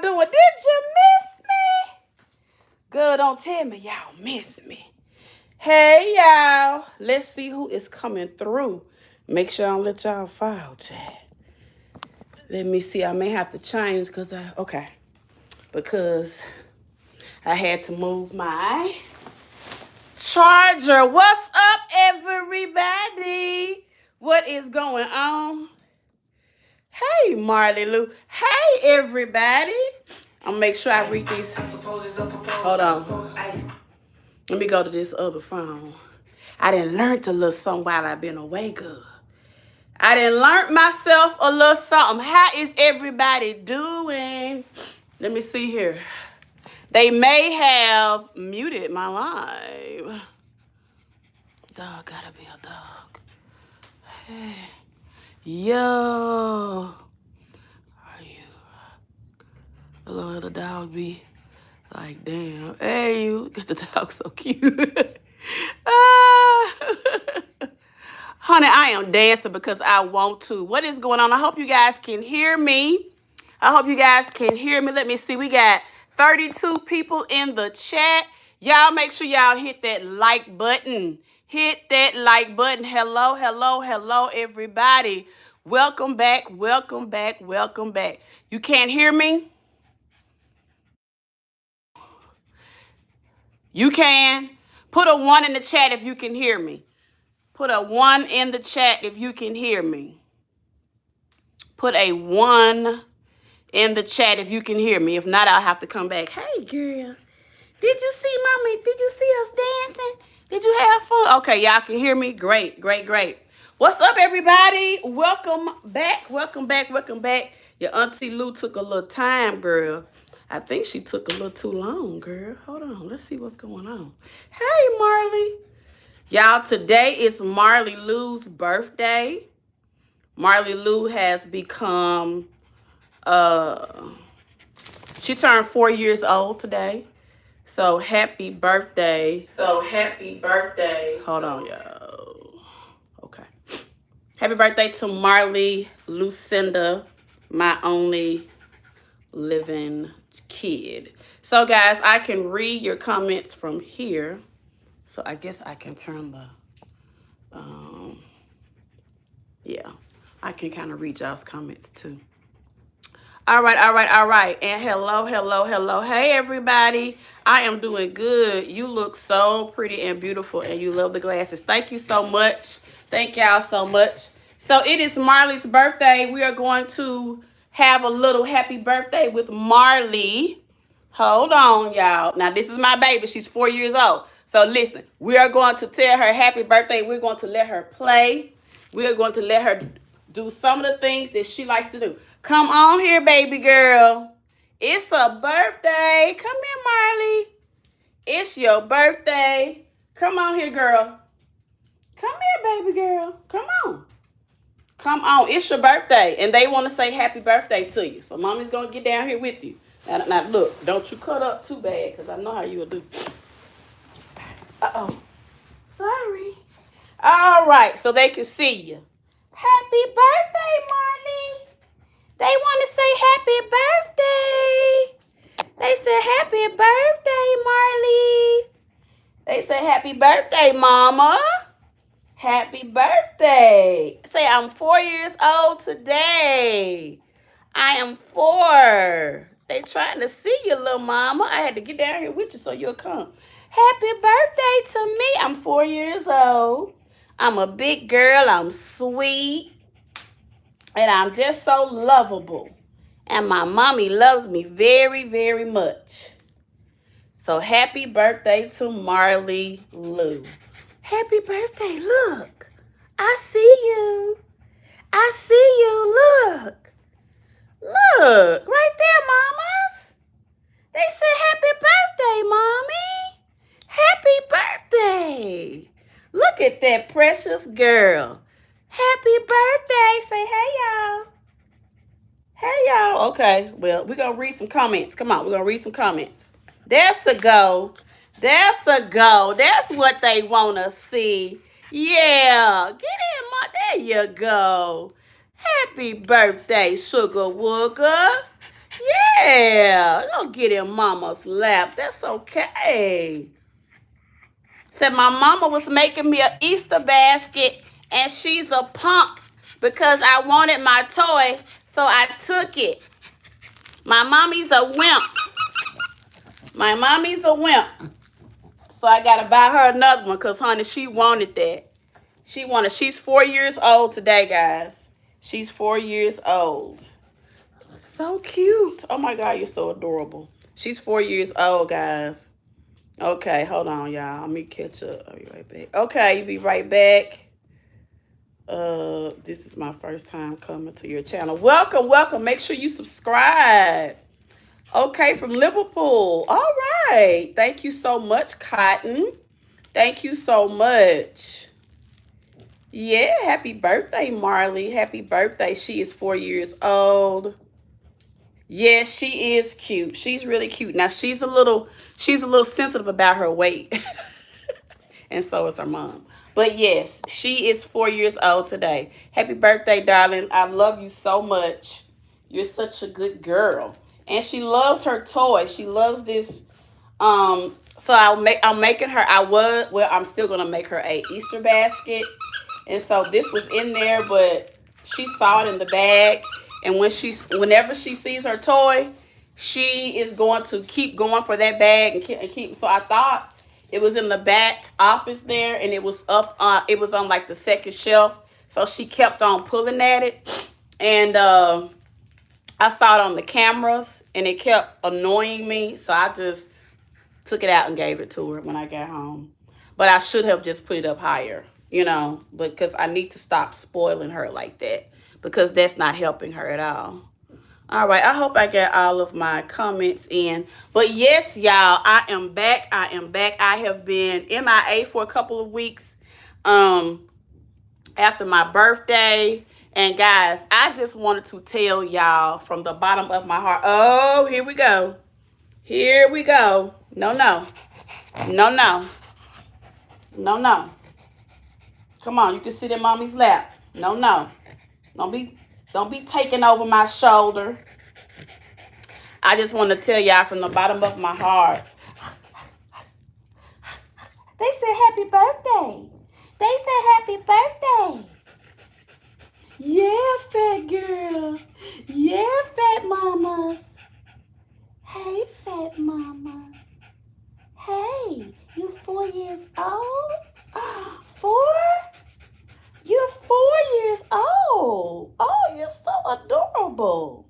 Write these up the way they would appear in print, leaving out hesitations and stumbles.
doing? Did you miss me? Good, don't tell me y'all miss me. Hey, y'all. Let's see who is coming through. Make sure I don't let y'all file chat. Let me see. I may have to change because I had to move my charger. What's up, everybody? What is going on? Hey, Marley Lou. Hey, everybody. I'm gonna make sure I read these. Hold on. Let me go to this other phone. I done learned a little something while I've been away, girl. I done learned myself a little something. How is everybody doing? Let me see here. They may have muted my live. Dog gotta be a dog. Hey. Yo. Are you? Hello, little dog be like, damn. Hey, you. Look at the dog, so cute. Honey, I am dancing because I want to. What is going on? I hope you guys can hear me. Let me see. We got 32 people in the chat. Y'all make sure y'all hit that like button. Hit that like button. Hello, hello, hello, everybody. Welcome back, welcome back, welcome back. You can't hear me? You can. Put a 1 in the chat if you can hear me. Put a 1 in the chat if you can hear me. Put a 1 in the chat if you can hear me. If not, I'll have to come back. Hey, girl. Did you see Mommy? Did you see us dancing? Did you have fun? Okay, y'all can hear me? Great, great, great. What's up, everybody? Welcome back, welcome back, welcome back. Your Auntie Lou took a little time, girl. I think she took a little too long, girl. Hold on, let's see what's going on. Hey, Marley. Y'all, today is Marley Lou's birthday. Marley Lou has become, she turned 4 years old today. So happy birthday. Hold on, y'all. Okay. Happy birthday to Marley Lucinda, my only living kid. So guys, I can read your comments from here. So I guess I can turn the, yeah, I can kind of read y'all's comments too. All right. And hello, hello, hello. Hey, everybody. I am doing good. You look so pretty and beautiful, and you love the glasses. Thank you so much. Thank y'all so much. So it is Marley's birthday. We are going to have a little happy birthday with Marley. Hold on, y'all. Now, this is my baby. She's 4 years old. So listen, we are going to tell her happy birthday. We're going to let her play. We are going to let her do some of the things that she likes to do. Come on here, baby girl. It's a birthday. Come here, Marley. It's your birthday. Come on here, girl. Come here, baby girl. Come on. Come on. It's your birthday. And they want to say happy birthday to you. So mommy's going to get down here with you. Now, look, don't you cut up too bad because I know how you'll do. Uh-oh. Sorry. All right, so they can see you. Happy birthday, Marley. They want to say happy birthday. They said happy birthday, Marley. They said happy birthday, Mama. Happy birthday. Say, I'm 4 years old today. I am 4. They trying to see you, little mama. I had to get down here with you so you'll come. Happy birthday to me. I'm 4 years old. I'm a big girl. I'm sweet. And I'm just so lovable. And my mommy loves me very, very much. So happy birthday to Marley Lou. Happy birthday. Look. I see you. I see you. Look. Look. Right there, mamas. They said happy birthday, Mommy. Happy birthday. Look at that precious girl. Happy birthday. Say hey, y'all. Hey, y'all. Okay, well, we're going to read some comments. Come on, we're going to read some comments. That's a go. That's a go. That's what they want to see. Yeah. Get in, There you go. Happy birthday, Sugar Wooger. Yeah, don't get in mama's lap. That's okay. Said my mama was making me an Easter basket and she's a punk because I wanted my toy, so I took it. My mommy's a wimp. My mommy's a wimp. So I gotta buy her another one because, honey, she wanted that. She's 4 years old today, guys. She's 4 years old. So cute. Oh my God, you're so adorable. She's 4 years old, guys. Okay, hold on, y'all. Let me catch up. I'll be right back. Okay, you be right back. This is my first time coming to your channel. Welcome, welcome. Make sure you subscribe. Okay, from Liverpool. All right. Thank you so much, Cotton. Thank you so much. Yeah, happy birthday, Marley. Happy birthday. She is 4 years old. Yeah, she is cute. She's really cute. Now she's a little sensitive about her weight. And so is her mom. But yes, she is 4 years old today. Happy birthday, darling. I love you so much. You're such a good girl. And she loves her toy. She loves this. So I'm making her, I'm still gonna make her a Easter basket. And so this was in there, but she saw it in the bag. And whenever she sees her toy, she is going to keep going for that bag and keep. So I thought it was in the back office there, and it was it was on like the second shelf. So she kept on pulling at it. And I saw it on the cameras, and it kept annoying me. So I just took it out and gave it to her when I got home. But I should have just put it up higher, you know, because I need to stop spoiling her like that, because that's not helping her at all. All right, I hope I got all of my comments in. But yes, y'all, I am back. I am back. I have been MIA for a couple of weeks after my birthday. And guys, I just wanted to tell y'all from the bottom of my heart. Oh, here we go. Here we go. No, no. No, no. No, no. Come on, you can sit in mommy's lap. No, no. Don't be taking over my shoulder. I just want to tell y'all from the bottom of my heart. They said happy birthday. They said happy birthday. Yeah, fat girl. Yeah, fat mamas. Hey, fat mama. Hey, you 4 years old? 4? You're 4 years old. Oh, you're so adorable.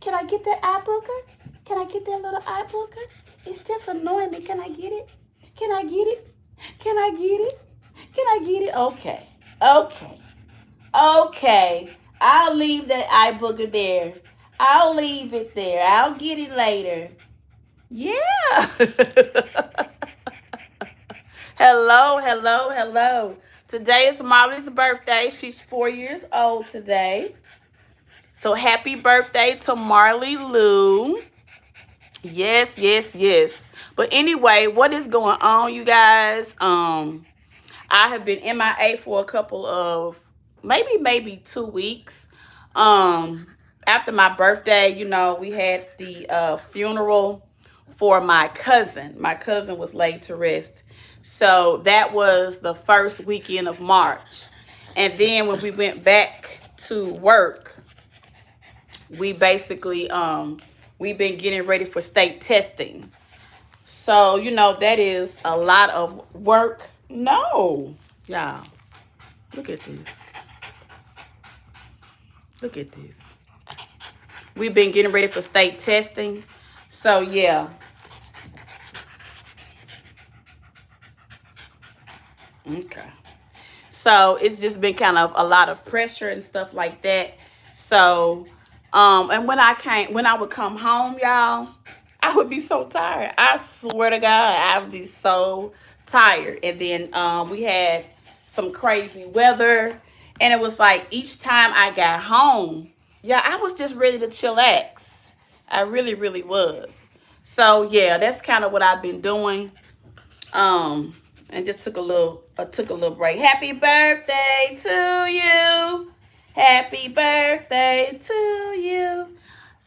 Can I get that eye booger? Can I get that little eye booger? It's just annoying me. Can I get it? Can I get it? Can I get it? Can I get it? Okay. Okay. Okay. I'll leave that eye booger there. I'll leave it there. I'll get it later. Yeah. Hello, hello, hello. Today is Marley's birthday. She's 4 years old today. So happy birthday to Marley Lou. Yes, yes, yes. But anyway, what is going on, you guys? I have been MIA for a couple of maybe 2 weeks. After my birthday, you know, we had the funeral for my cousin. My cousin was laid to rest. So that was the first weekend of March. And then when we went back to work, we basically, we've been getting ready for state testing. So, you know, that is a lot of work. No, y'all, look at this. Look at this. We've been getting ready for state testing. So, yeah. Okay. So, it's just been kind of a lot of pressure and stuff like that. So, and when I would come home, y'all, I would be so tired. I swear to God, I would be so tired. And then we had some crazy weather. And it was like each time I got home, yeah, I was just ready to chillax. I really, really was. So, yeah, that's kind of what I've been doing. And just took a little break. Happy birthday to you. Happy birthday to you.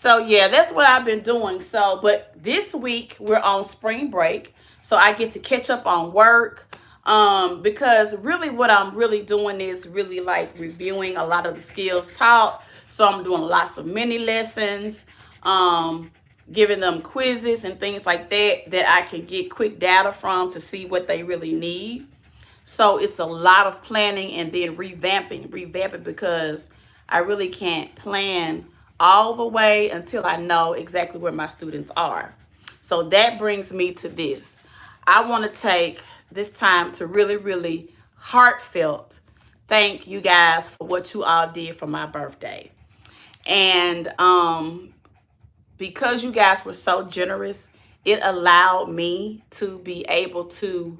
So yeah, that's what I've been doing. So, but this week we're on spring break, so I get to catch up on work. Because really what I'm really doing is really like reviewing a lot of the skills taught. So I'm doing lots of mini lessons, um, giving them quizzes and things like that that I can get quick data from to see what they really need. So it's a lot of planning and then revamping because I really can't plan all the way until I know exactly where my students are. So that brings me to this. I want to take this time to really, really heartfelt thank you guys for what you all did for my birthday. And because you guys were so generous, it allowed me to be able to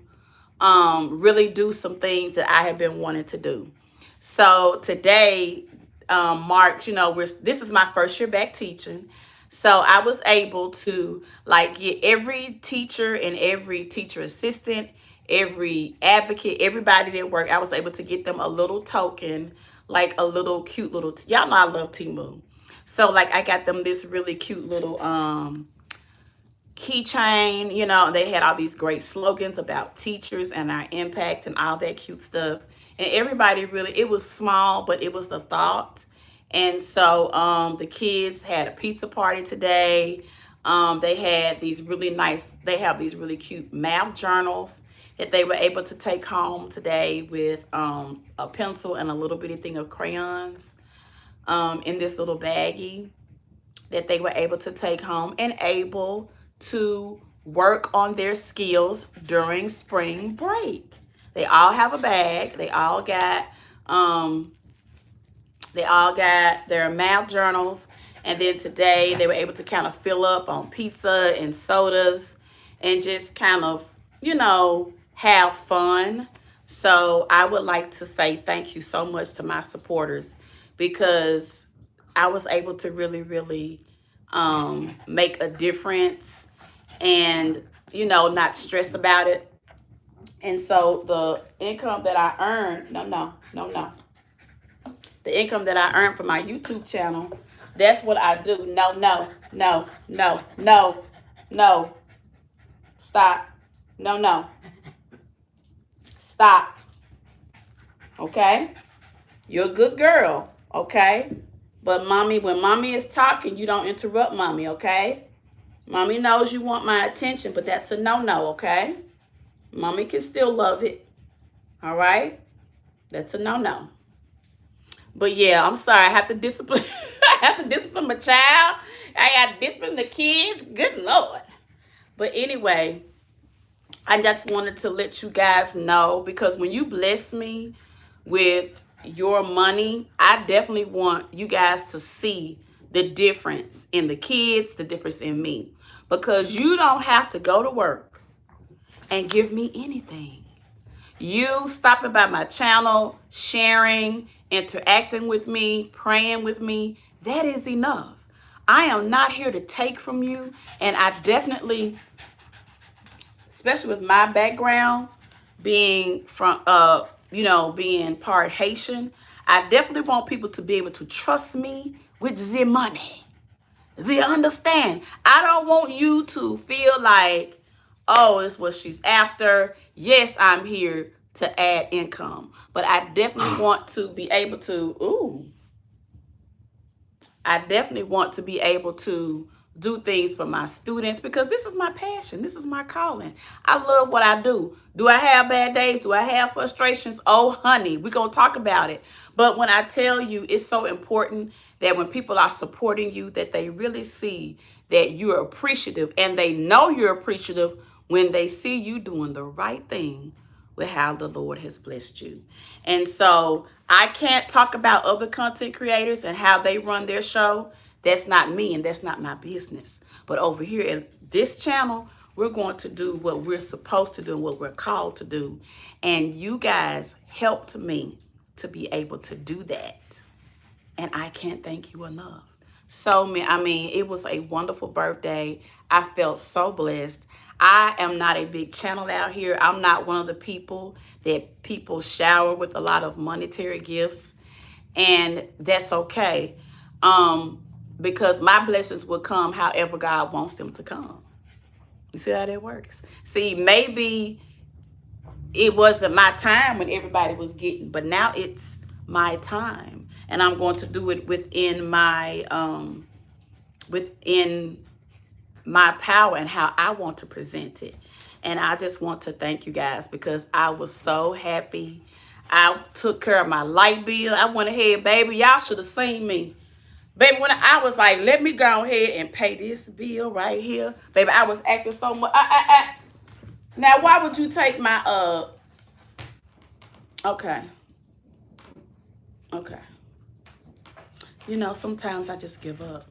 really do some things that I have been wanting to do. So today marks, this is my first year back teaching. So I was able to like get every teacher and every teacher assistant, every advocate, everybody that worked, I was able to get them a little token, like a little cute little, y'all know I love Timu. So like I got them this really cute little keychain. They had all these great slogans about teachers and our impact and all that cute stuff. And everybody really, it was small, but it was the thought. And so the kids had a pizza party today. They had these really nice, they have these really cute math journals that they were able to take home today with a pencil and a little bitty thing of crayons in this little baggie that they were able to take home and able to work on their skills during spring break. They all have a bag. They all got their math journals. And then today they were able to kind of fill up on pizza and sodas and just kind of, have fun. So I would like to say thank you so much to my supporters because I was able to really, really make a difference and, not stress about it. And so the income that I earned, no. The income that I earned from my YouTube channel, that's what I do. No. Stop. No. Stop. Okay? You're a good girl. Okay? But mommy, when mommy is talking, you don't interrupt mommy, okay? Mommy knows you want my attention, but that's a no-no, okay? Mommy can still love it. All right? That's a no-no. But yeah, I'm sorry. I have to discipline. I have to discipline my child. I got to discipline the kids. Good Lord. But anyway, I just wanted to let you guys know because when you bless me with your money, I definitely want you guys to see the difference in the kids, the difference in me. Because you don't have to go to work and give me anything. You stopping by my channel, sharing, interacting with me, praying with me, that is enough. I am not here to take from you. And I definitely, especially with my background, being from, being part Haitian, I definitely want people to be able to trust me with the money. They understand. I don't want you to feel like, oh, it's what she's after. Yes, I'm here to add income. But I definitely want to be able to, I definitely want to be able to do things for my students because this is my passion. This is my calling. I love what I do. Do I have bad days? Do I have frustrations? Oh, honey, we're going to talk about it. But when I tell you, it's so important that when people are supporting you, that they really see that you're appreciative and they know you're appreciative when they see you doing the right thing with how the Lord has blessed you. And so I can't talk about other content creators and how they run their show. That's not me and that's not my business. But over here at this channel, we're going to do what we're supposed to do and what we're called to do. And you guys helped me to be able to do that. And I can't thank you enough. So, it was a wonderful birthday. I felt so blessed. I am not a big channel out here. I'm not one of the people that people shower with a lot of monetary gifts. And that's okay. because my blessings will come however God wants them to come. You see how that works? See, maybe it wasn't my time when everybody was getting, but now it's my time, and I'm going to do it within my power and how I want to present it. And I just want to thank you guys because I was so happy. I took care of my light bill. I went ahead, baby. Y'all should have seen me. Baby, when I was like, let me go ahead and pay this bill right here. Baby, I was acting so much. Now, why would you take my, okay. Okay. You know, sometimes I just give up.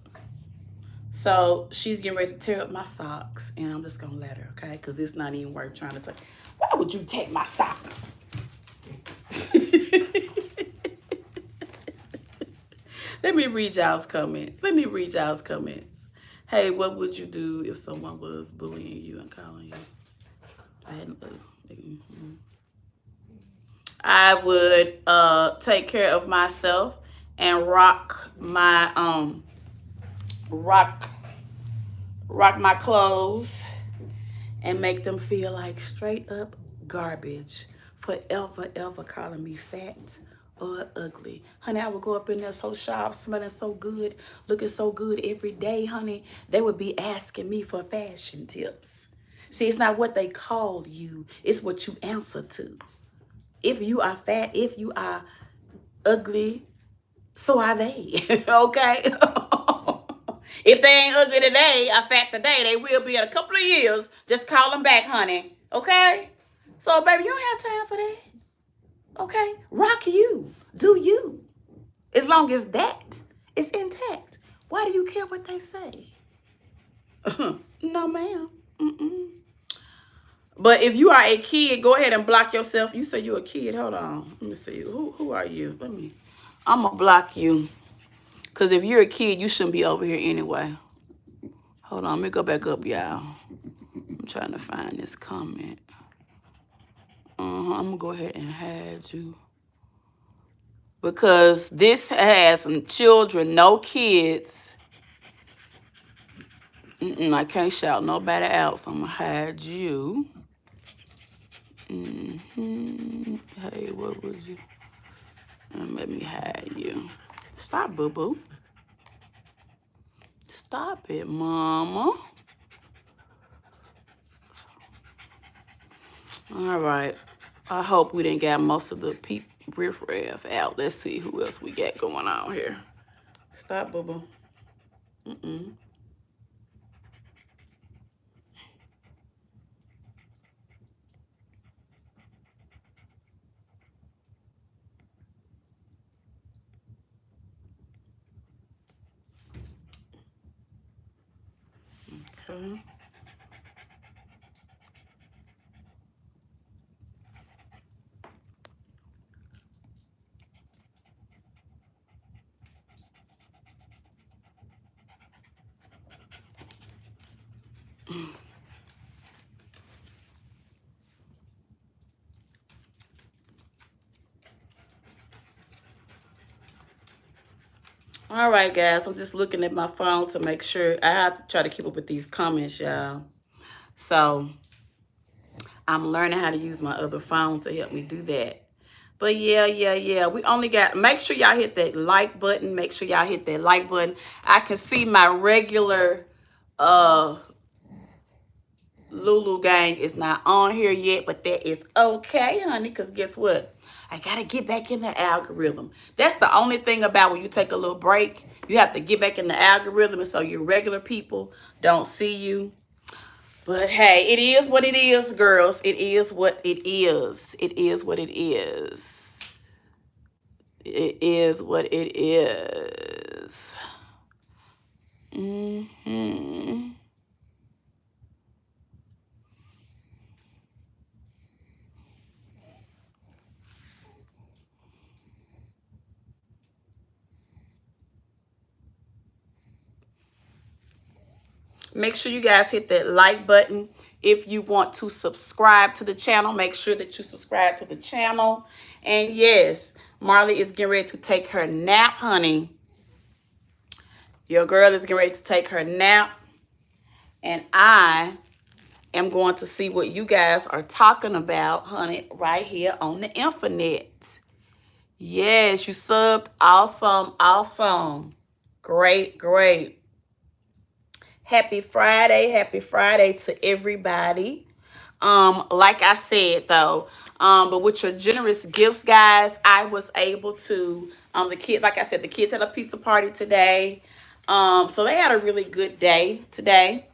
So she's getting ready to tear up my socks, and I'm just going to let her, okay? Because it's not even worth trying to take. Why would you take my socks? Let me read y'all's comments. Hey, what would you do if someone was bullying you and calling you? I would take care of myself and rock my clothes and make them feel like straight up garbage, forever ever calling me fat or ugly. Honey, I would go up in there so sharp, smelling so good, looking so good every day, honey. They would be asking me for fashion tips. See, it's not what they call you, it's what you answer to. If you are fat, if you are ugly, so are they. Okay? If they ain't ugly today or fat today, they will be in a couple of years. Just call them back, honey. Okay? So, baby, you don't have time for that. Okay? Rock you. Do you. As long as that is intact. Why do you care what they say? No, ma'am. But if you are a kid, go ahead and block yourself. You say you're a kid. Hold on. Let me see. Who are you? I'm going to block you. Because if you're a kid, you shouldn't be over here anyway. Hold on. Let me go back up, y'all. I'm trying to find this comment. I'm going to go ahead and hide you. Because this has some children, no kids. I can't shout nobody out, so I'm going to hide you. Hey, what would you? Let me hide you. Stop, boo-boo. Stop it, mama. All right. I hope we didn't get most of the riff-raff out. Let's see who else we got going on here. Stop, boo-boo. Okay. All right, guys. I'm just looking at my phone to make sure. I have to try to keep up with these comments, y'all. So I'm learning how to use my other phone to help me do that. But yeah. We only got, make sure y'all hit that like button. Make sure y'all hit that like button. I can see my regular Lulu gang is not on here yet, but that is okay, honey, because guess what? I got to get back in the algorithm. That's the only thing about when you take a little break. You have to get back in the algorithm, and so your regular people don't see you. But hey, it is what it is, girls. It is what it is. It is what it is. It is what it is. Make sure you guys hit that like button. If you want to subscribe to the channel, make sure that you subscribe to the channel. And yes, Marley is getting ready to take her nap, honey. Your girl is getting ready to take her nap. And I am going to see what you guys are talking about, honey, right here on the infinite. Yes, you subbed. Awesome, awesome. Great, great. Happy Friday to everybody. Like I said though, but with your generous gifts, guys, I was able to, the kids, like I said, the kids had a pizza party today. So they had a really good day today.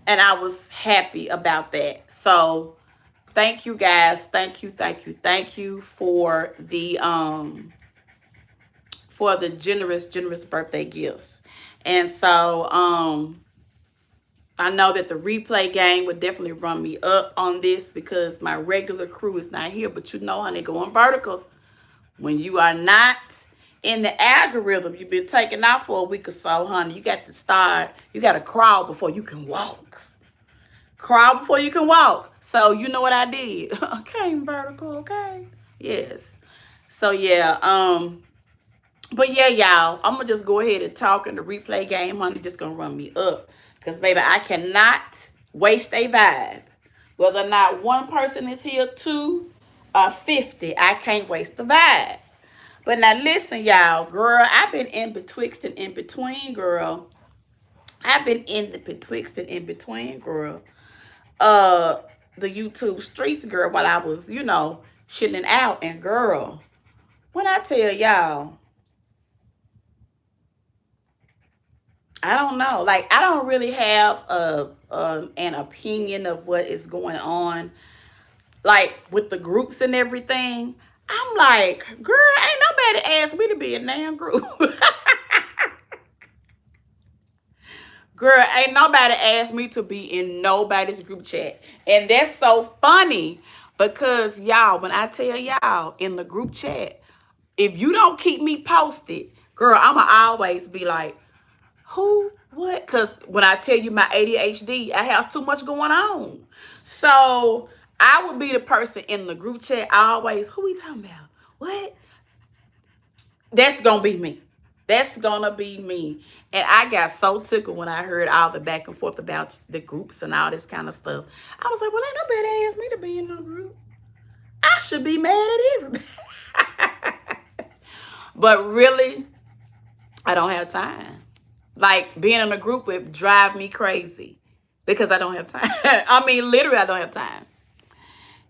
And I was happy about that. So thank you guys. Thank you for the generous birthday gifts. And so I know that the replay game would definitely run me up on this because my regular crew is not here. But you know, honey, going vertical. When you are not in the algorithm, you've been taken out for a week or so, honey. You got to start. You got to crawl before you can walk. Crawl before you can walk. So you know what I did. Okay, vertical, okay. Yes. So yeah, but yeah, y'all, I'm gonna just go ahead and talk in the replay game, honey. Just gonna run me up. Because baby, I cannot waste a vibe. Whether or not one person is here, 2 or 50, I can't waste the vibe. But now listen, y'all, girl, I've been in betwixt and in between, girl. I've been in the betwixt and in between, girl. The YouTube streets, girl, while I was, you know, shitting out. And girl, when I tell y'all, I don't know, like, I don't really have an opinion of what is going on, like with the groups and everything. I'm like, girl, ain't nobody asked me to be in a damn group. Girl, ain't nobody asked me to be in nobody's group chat. And that's so funny because, y'all, when I tell y'all in the group chat, if you don't keep me posted, girl, I'ma always be like, who, what? Because when I tell you my ADHD, I have too much going on. So I would be the person in the group chat always, who we talking about? What? That's going to be me. That's going to be me. And I got so tickled when I heard all the back and forth about the groups and all this kind of stuff. I was like, well, ain't nobody asked me to be in no group. I should be mad at everybody. But really, I don't have time. Like, being in a group would drive me crazy because I don't have time. I mean, literally, I don't have time.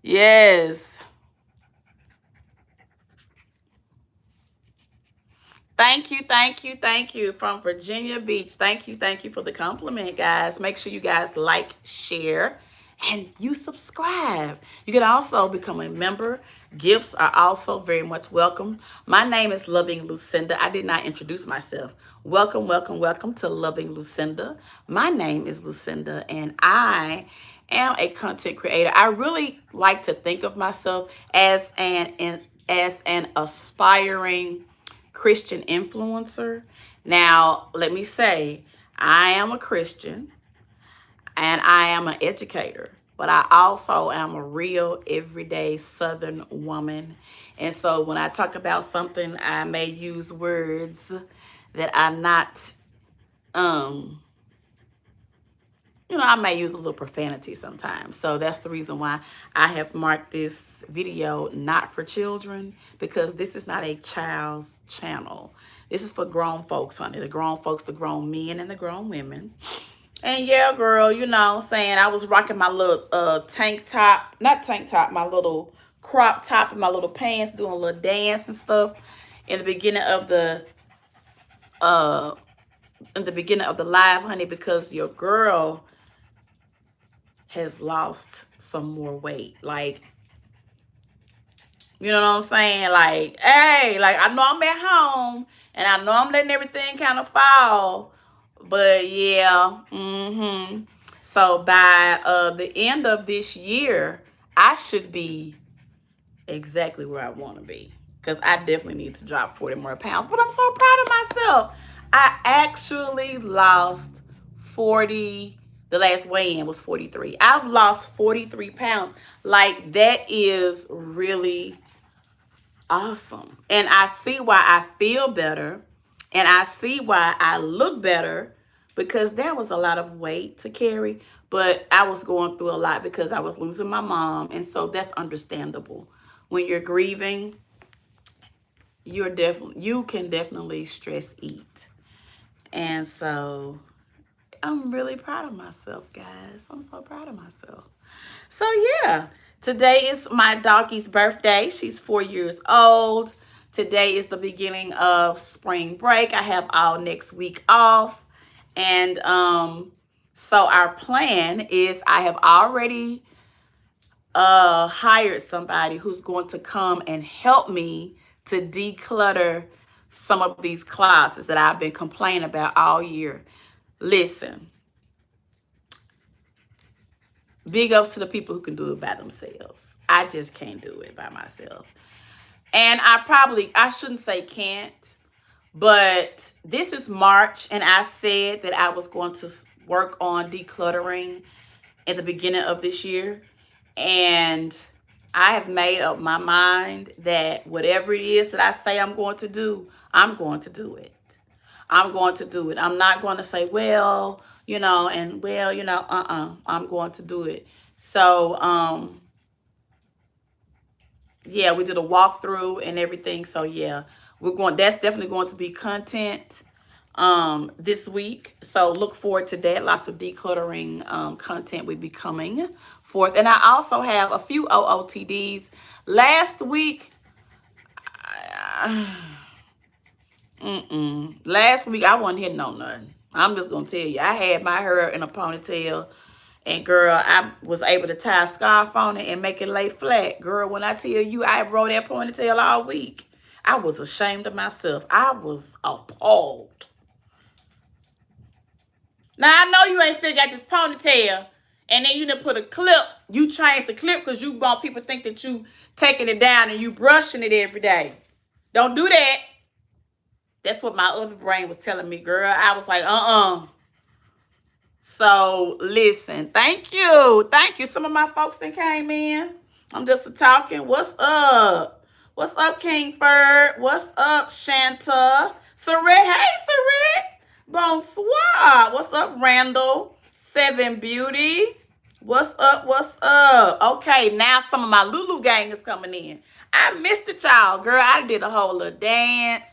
Yes. Thank you from Virginia Beach. Thank you for the compliment, guys. Make sure you guys like, share, and you subscribe. You can also become a member. Gifts are also very much welcome. My name is Loving Lucinda. I did not introduce myself. Welcome to Loving Lucinda. My name is Lucinda, and I am a content creator. I really like to think of myself as an aspiring Christian influencer. Now, let me say, I am a Christian and I am an educator, but I also am a real everyday Southern woman. And so when I talk about something, I may use words that are not, I may use a little profanity sometimes. So that's the reason why I have marked this video not for children, because this is not a child's channel. This is for grown folks, honey. The grown folks, the grown men, and the grown women. And yeah, girl, you know what I'm saying? I was rocking my little tank top, not tank top, my little crop top and my little pants, doing a little dance and stuff in the beginning of the live, honey, because your girl has lost some more weight. Like, you know what I'm saying? Like, hey, like, I know I'm at home and I know I'm letting everything kind of fall, but yeah, so by the end of this year, I should be exactly where I want to be, because I definitely need to drop 40 more pounds. But I'm so proud of myself. I actually lost 40. The last weigh-in was 43. I've lost 43 pounds. Like, that is really awesome. And I see why I feel better. And I see why I look better, because there was a lot of weight to carry, but I was going through a lot because I was losing my mom. And so that's understandable. When you're grieving, you can definitely stress eat. And so I'm really proud of myself, guys. I'm so proud of myself. So yeah, today is my doggy's birthday. She's 4 years old. Today is the beginning of spring break. I have all next week off. And so our plan is, I have already hired somebody who's going to come and help me to declutter some of these closets that I've been complaining about all year. Listen, big ups to the people who can do it by themselves. I just can't do it by myself. And I shouldn't say can't, but this is March, and I said that I was going to work on decluttering at the beginning of this year. And I have made up my mind that whatever it is that I say I'm going to do, I'm going to do it. I'm going to do it. I'm not going to say, well, I'm going to do it. So, yeah, we did a walkthrough and everything. So yeah, that's definitely going to be content this week. So look forward to that. Lots of decluttering content will be coming forth. And I also have a few OOTDs. Last week, last week I wasn't hitting on nothing. I'm just gonna tell you, I had my hair in a ponytail, and girl, I was able to tie a scarf on it and make it lay flat. Girl, when I tell you I rode that ponytail all week, I was ashamed of myself. I was appalled. Now, I know you ain't still got this ponytail, and then you done put a clip. You changed the clip because you want people to think that you taking it down and you brushing it every day. Don't do that. That's what my other brain was telling me, girl. I was like, So, listen. Thank you. Thank you. Some of my folks that came in. I'm just talking. What's up? What's up, Kingford? What's up, Shanta? Saret. Hey, Saret. Bonsoir. What's up, Randall? Seven Beauty. What's up? What's up? Okay, now some of my Lulu gang is coming in. I missed it, y'all. Girl, I did a whole little dance.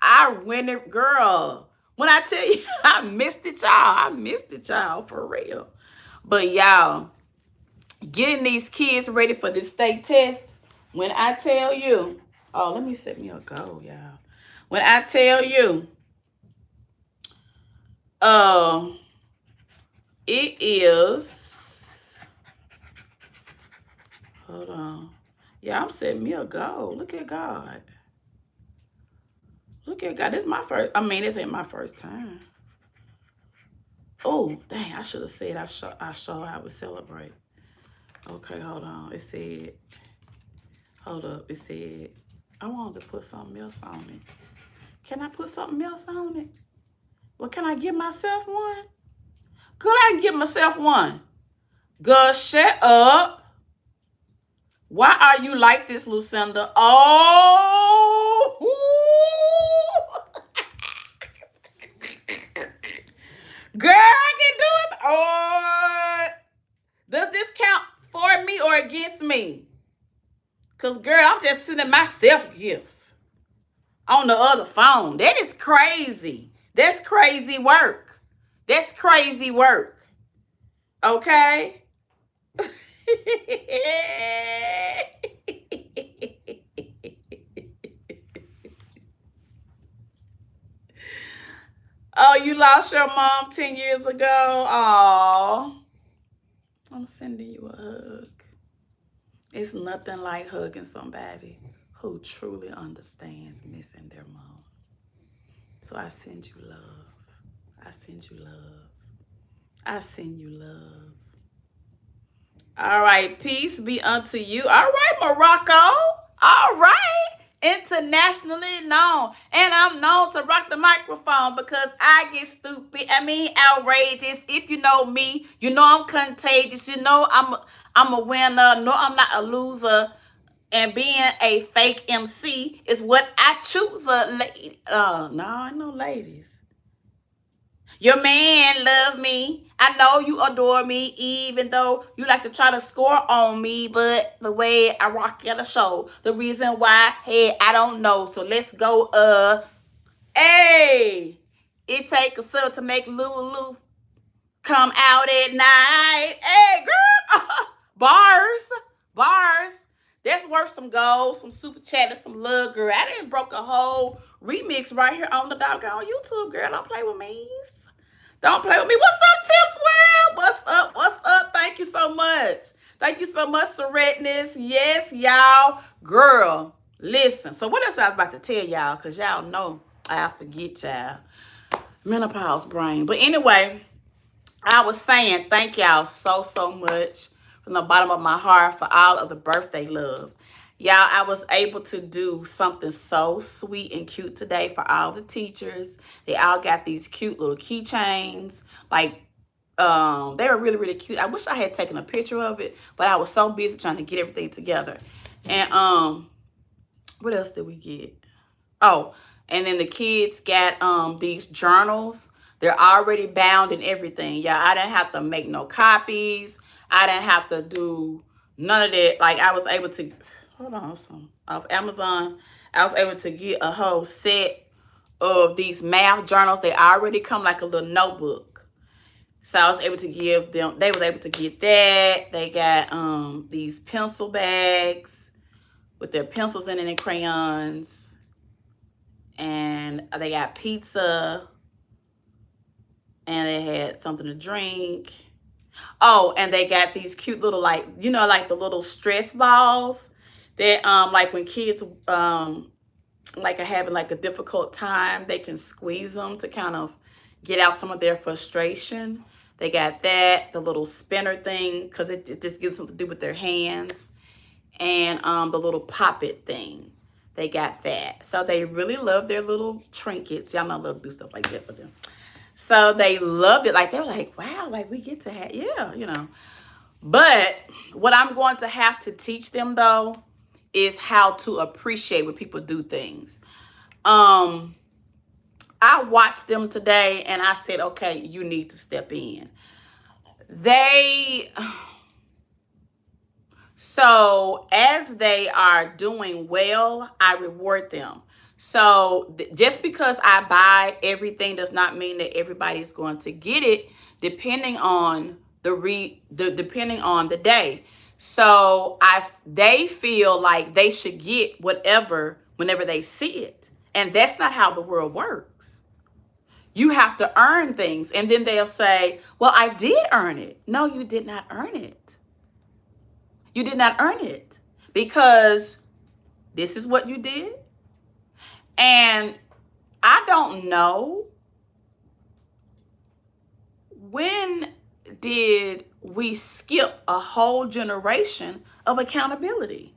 I went it, girl. When I tell you, I missed it, y'all. I missed it, y'all, for real. But, y'all, getting these kids ready for this state test, when I tell you, oh, let me set me a goal, y'all. When I tell you, it is, hold on. Yeah, I'm setting me a goal. Look at God. Look at God. This is my first, this ain't my first time. Oh, dang, I should have said I show how we celebrate. Okay, hold on. It said, hold up. It said, I wanted to put something else on it. Can I put something else on it? Well, can I give myself one? Could I give myself one? Girl, shut up. Why are you like this, Lucinda? Oh, girl, I can do it. Oh, does this count for me or against me? Because, girl, I'm just sending myself gifts on the other phone. That is crazy. That's crazy work. That's crazy work. Okay? Oh, you lost your mom 10 years ago? Aw. I'm sending you a hug. It's nothing like hugging somebody who truly understands missing their mom. So I send you love. I send you love. I send you love. All right, peace be unto you. All right, Morocco. All right. Internationally known. And I'm known to rock the microphone because I get stupid. Outrageous. If you know me, you know I'm contagious. You know I'm a winner. No, I'm not a loser. and being a fake MC is what I choose a lady. No, I know ladies. Your man love me. I know you adore me, even though you like to try to score on me. But the way I rock at the show, the reason why, hey, I don't know. So let's go. Hey, it take a sub to make Lulu come out at night. Hey, girl, bars. That's worth some gold, some super chat, and some love, girl. I didn't broke a whole remix right here on the doggone YouTube, girl. Don't play with me. Don't play with me. What's up, Tips World? What's up? What's up? Thank you so much. Thank you so much, Seretness. Yes, y'all. Girl, listen. So what else I was about to tell y'all? Because y'all know I forget, y'all. Menopause brain. But anyway, I was saying thank y'all so much from the bottom of my heart for all of the birthday love. Y'all, I was able to do something so sweet and cute today for all the teachers. They all got these cute little keychains. Like, they were really cute. I wish I had taken a picture of it, but I was so busy trying to get everything together. And what else did we get? Oh, and then the kids got these journals. They're already bound and everything. Yeah, I didn't have to make no copies. I didn't have to do none of that. Like, I was able to, hold on, off Amazon, I was able to get a whole set of these math journals. They already come like a little notebook. So I was able to give them, they was able to get that. They got these pencil bags with their pencils in it and crayons. And they got pizza. And they had something to drink. Oh, and they got these cute little, like, you know, like the little stress balls that, like when kids, like are having like a difficult time, they can squeeze them to kind of get out some of their frustration. They got that, the little spinner thing, because it just gives them to do with their hands. And the little pop-it thing. They got that. So they really love their little trinkets. Y'all know I love to do stuff like that for them. So they loved it. Like, they were like, wow, like we get to have, yeah, you know. But what I'm going to have to teach them, though, is how to appreciate when people do things. I watched them today and I said, okay, you need to step in. So as they are doing well, I reward them. So just because I buy everything does not mean that everybody's going to get it, depending on depending on the day. So they feel like they should get whatever whenever they see it. And that's not how the world works. You have to earn things. And then they'll say, well, I did earn it. No, you did not earn it. You did not earn it because this is what you did. And I don't know, when did we skip a whole generation of accountability?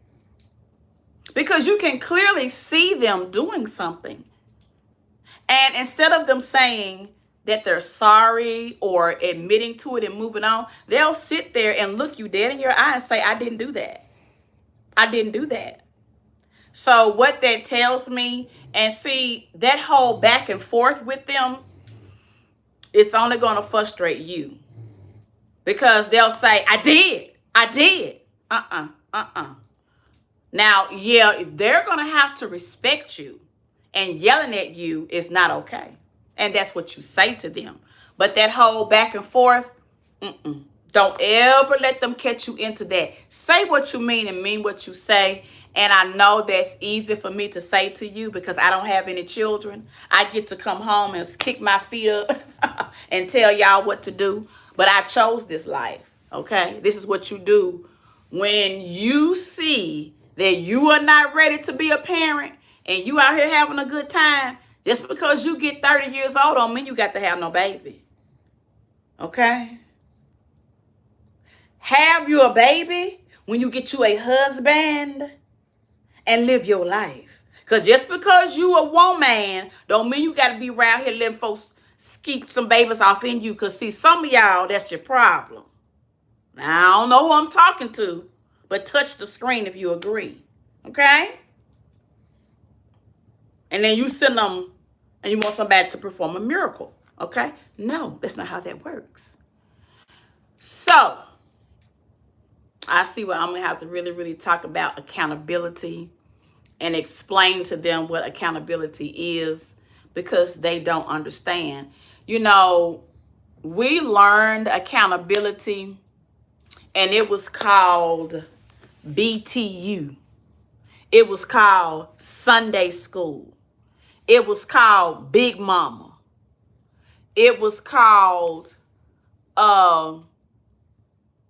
Because you can clearly see them doing something. And instead of them saying that they're sorry or admitting to it and moving on, they'll sit there and look you dead in your eye and say, I didn't do that. I didn't do that. So what that tells me, and see, that whole back and forth with them, it's only going to frustrate you. Because they'll say, I did. Now, yeah, they're going to have to respect you. And yelling at you is not okay. And that's what you say to them. But that whole back and forth, don't ever let them catch you into that. Say what you mean and mean what you say. And I know that's easy for me to say to you because I don't have any children. I get to come home and kick my feet up and tell y'all what to do. But I chose this life, okay? This is what you do when you see that you are not ready to be a parent and you out here having a good time. Just because you get 30 years old don't mean you got to have no baby, okay? Have you a baby when you get you a husband and live your life. Because just because you a woman don't mean you got to be around here letting folks skeet some babies off in you. Because see, some of y'all, that's your problem. Now, I don't know who I'm talking to, but touch the screen if you agree. Okay? And then you send them and you want somebody to perform a miracle. Okay? No, that's not how that works. So, I see what I'm going to have to really, really talk about accountability and explain to them what accountability is because they don't understand. You know, we learned accountability and it was called BTU. It was called Sunday school. It was called Big Mama. It was called, now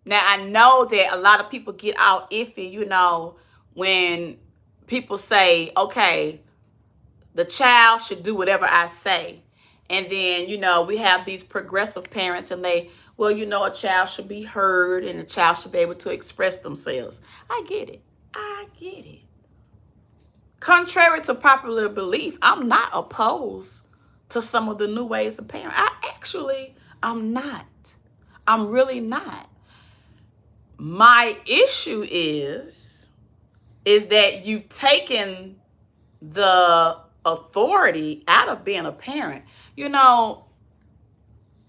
I know that a lot of people get all iffy, you know, when people say, okay, the child should do whatever I say. And then, you know, we have these progressive parents and they, well, you know, a child should be heard and a child should be able to express themselves. I get it. I get it. Contrary to popular belief, I'm not opposed to some of the new ways of parenting. I'm not. I'm really not. My issue is that you've taken the authority out of being a parent. You know,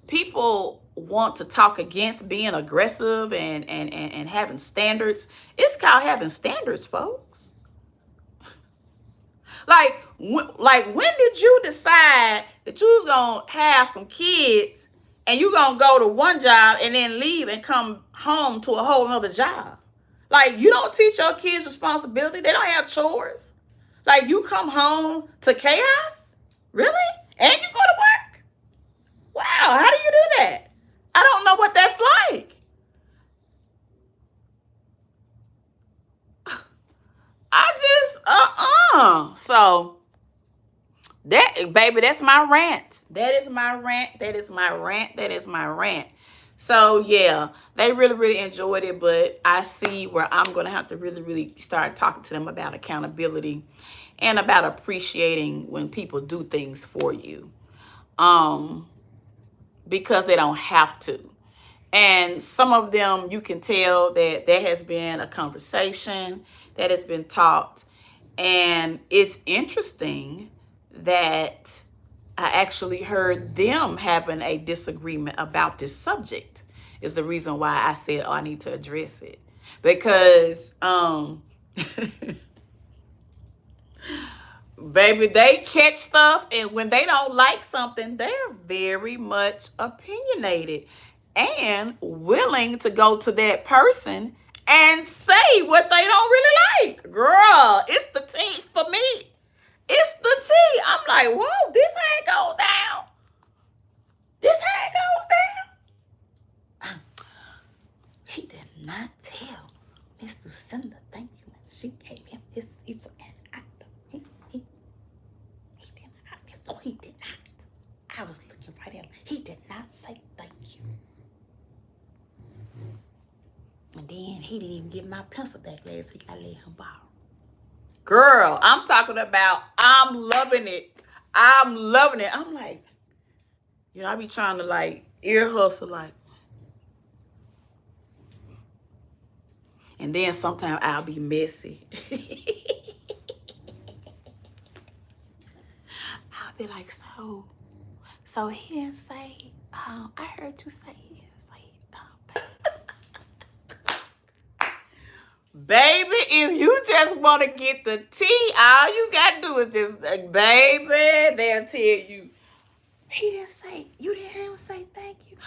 people want to talk against being aggressive and having standards. It's called having standards, folks. Like when did you decide that you was gonna have some kids and you gonna go to one job and then leave and come home to a whole nother job? Like, you don't teach your kids responsibility. They don't have chores. Like, you come home to chaos? Really? And you go to work? Wow, how do you do that? I don't know what that's like. So that, baby, that's my rant. That is my rant. That is my rant. That is my rant. So yeah, they really, really enjoyed it, but I see where I'm going to have to really, really start talking to them about accountability and about appreciating when people do things for you. Because they don't have to. And some of them, you can tell that there has been a conversation that has been talked. And it's interesting that I actually heard them having a disagreement about this subject. Is the reason why I said, oh, I need to address it. Because, baby, they catch stuff, and when they don't like something, they're very much opinionated and willing to go to that person and say what they don't really like. Girl, it's the tea for me. It's the tea. I'm like, whoa, this how it goes down. This how it goes down. He did not tell Miss Lucinda thank you when she gave him his pizza and he did not. I was looking right at him. He did not say thank you. And then he didn't even get my pencil back last week. I let him borrow. Girl, I'm talking about, I'm loving it. I'm loving it. I'm like, you know, I be trying to like ear hustle like. And then sometimes I'll be messy. I'll be like, so he didn't say, I heard you say he didn't say, baby, if you just want to get the tea, all you got to do is just, baby, they'll tell you, he didn't say, you didn't hear him say thank you.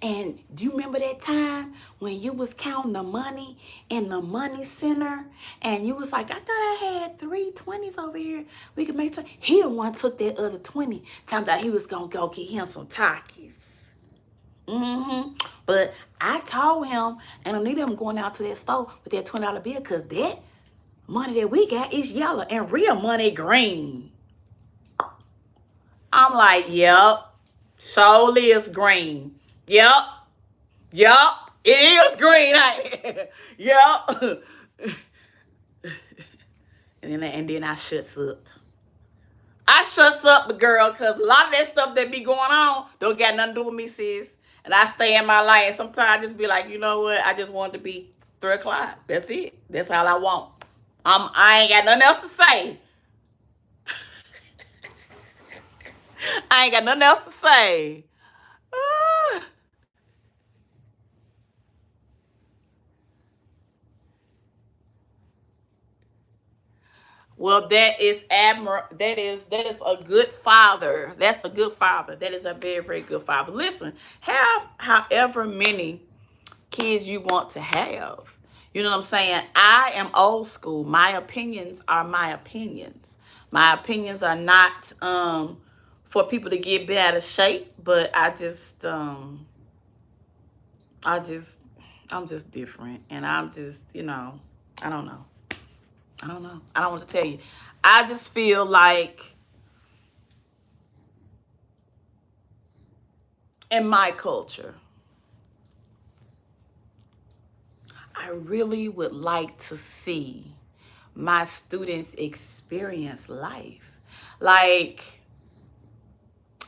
And do you remember that time when you was counting the money in the money center and you was like, I thought I had 3 20s over here. We could make sure. He the one took that other 20, talking about he was going to go get him some Takis. But I told him, and I need him going out to that store with that $20 bill because that money that we got is yellow and real money green. I'm like, yep, surely is green. Yep, it is green. Yep. and then I shuts up. I shuts up, girl, because a lot of that stuff that be going on don't got nothing to do with me, sis. And I stay in my lane. And sometimes I just be like, you know what? I just want it to be 3 o'clock. That's it. That's all I want. I ain't got nothing else to say. I ain't got nothing else to say. Ah. Well, that is that is a good father. That's a good father. That is a very, very good father. Listen, have however many kids you want to have. You know what I'm saying? I am old school. My opinions are my opinions. My opinions are not for people to get bent out of shape, but I just I'm just different, and I'm just, I don't know. I don't know. I don't want to tell you. I just feel like in my culture, I really would like to see my students experience life. Like,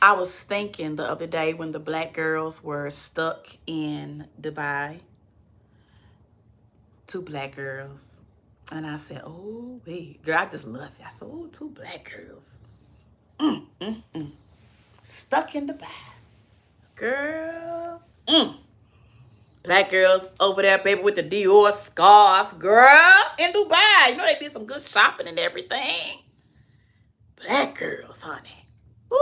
I was thinking the other day when the black girls were stuck in Dubai, two black girls. And I said, oh, wait, girl, I just love it. I said, oh, two black girls. Stuck in Dubai. Girl. Black girls over there, baby, with the Dior scarf. Girl, in Dubai. You know they did some good shopping and everything. Black girls, honey. Woo!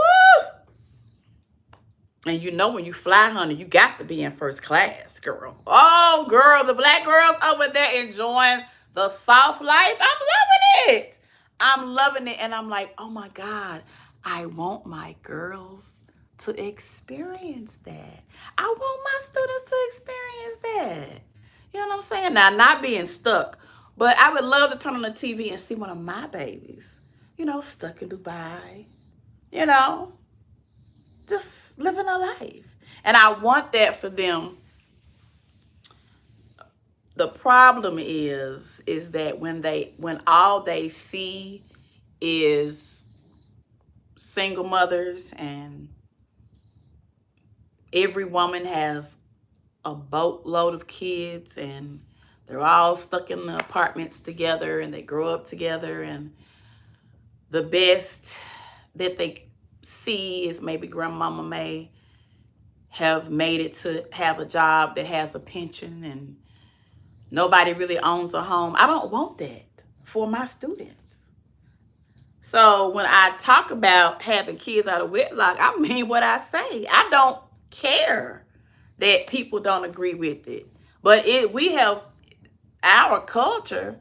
And you know when you fly, honey, you got to be in first class, girl. Oh, girl, the black girls over there enjoying the soft life. I'm loving it. I'm loving it. And I'm like, oh my God, I want my girls to experience that. I want my students to experience that. You know what I'm saying? Now, not being stuck, but I would love to turn on the TV and see one of my babies, stuck in Dubai, you know just living a life. And I want that for them. The problem is that when all they see is single mothers, and every woman has a boatload of kids, and they're all stuck in the apartments together, and they grow up together, and the best that they see is maybe grandmama may have made it to have a job that has a pension, and nobody really owns a home. I don't want that for my students. So when I talk about having kids out of wedlock, I mean what I say. I don't care that people don't agree with it. But our culture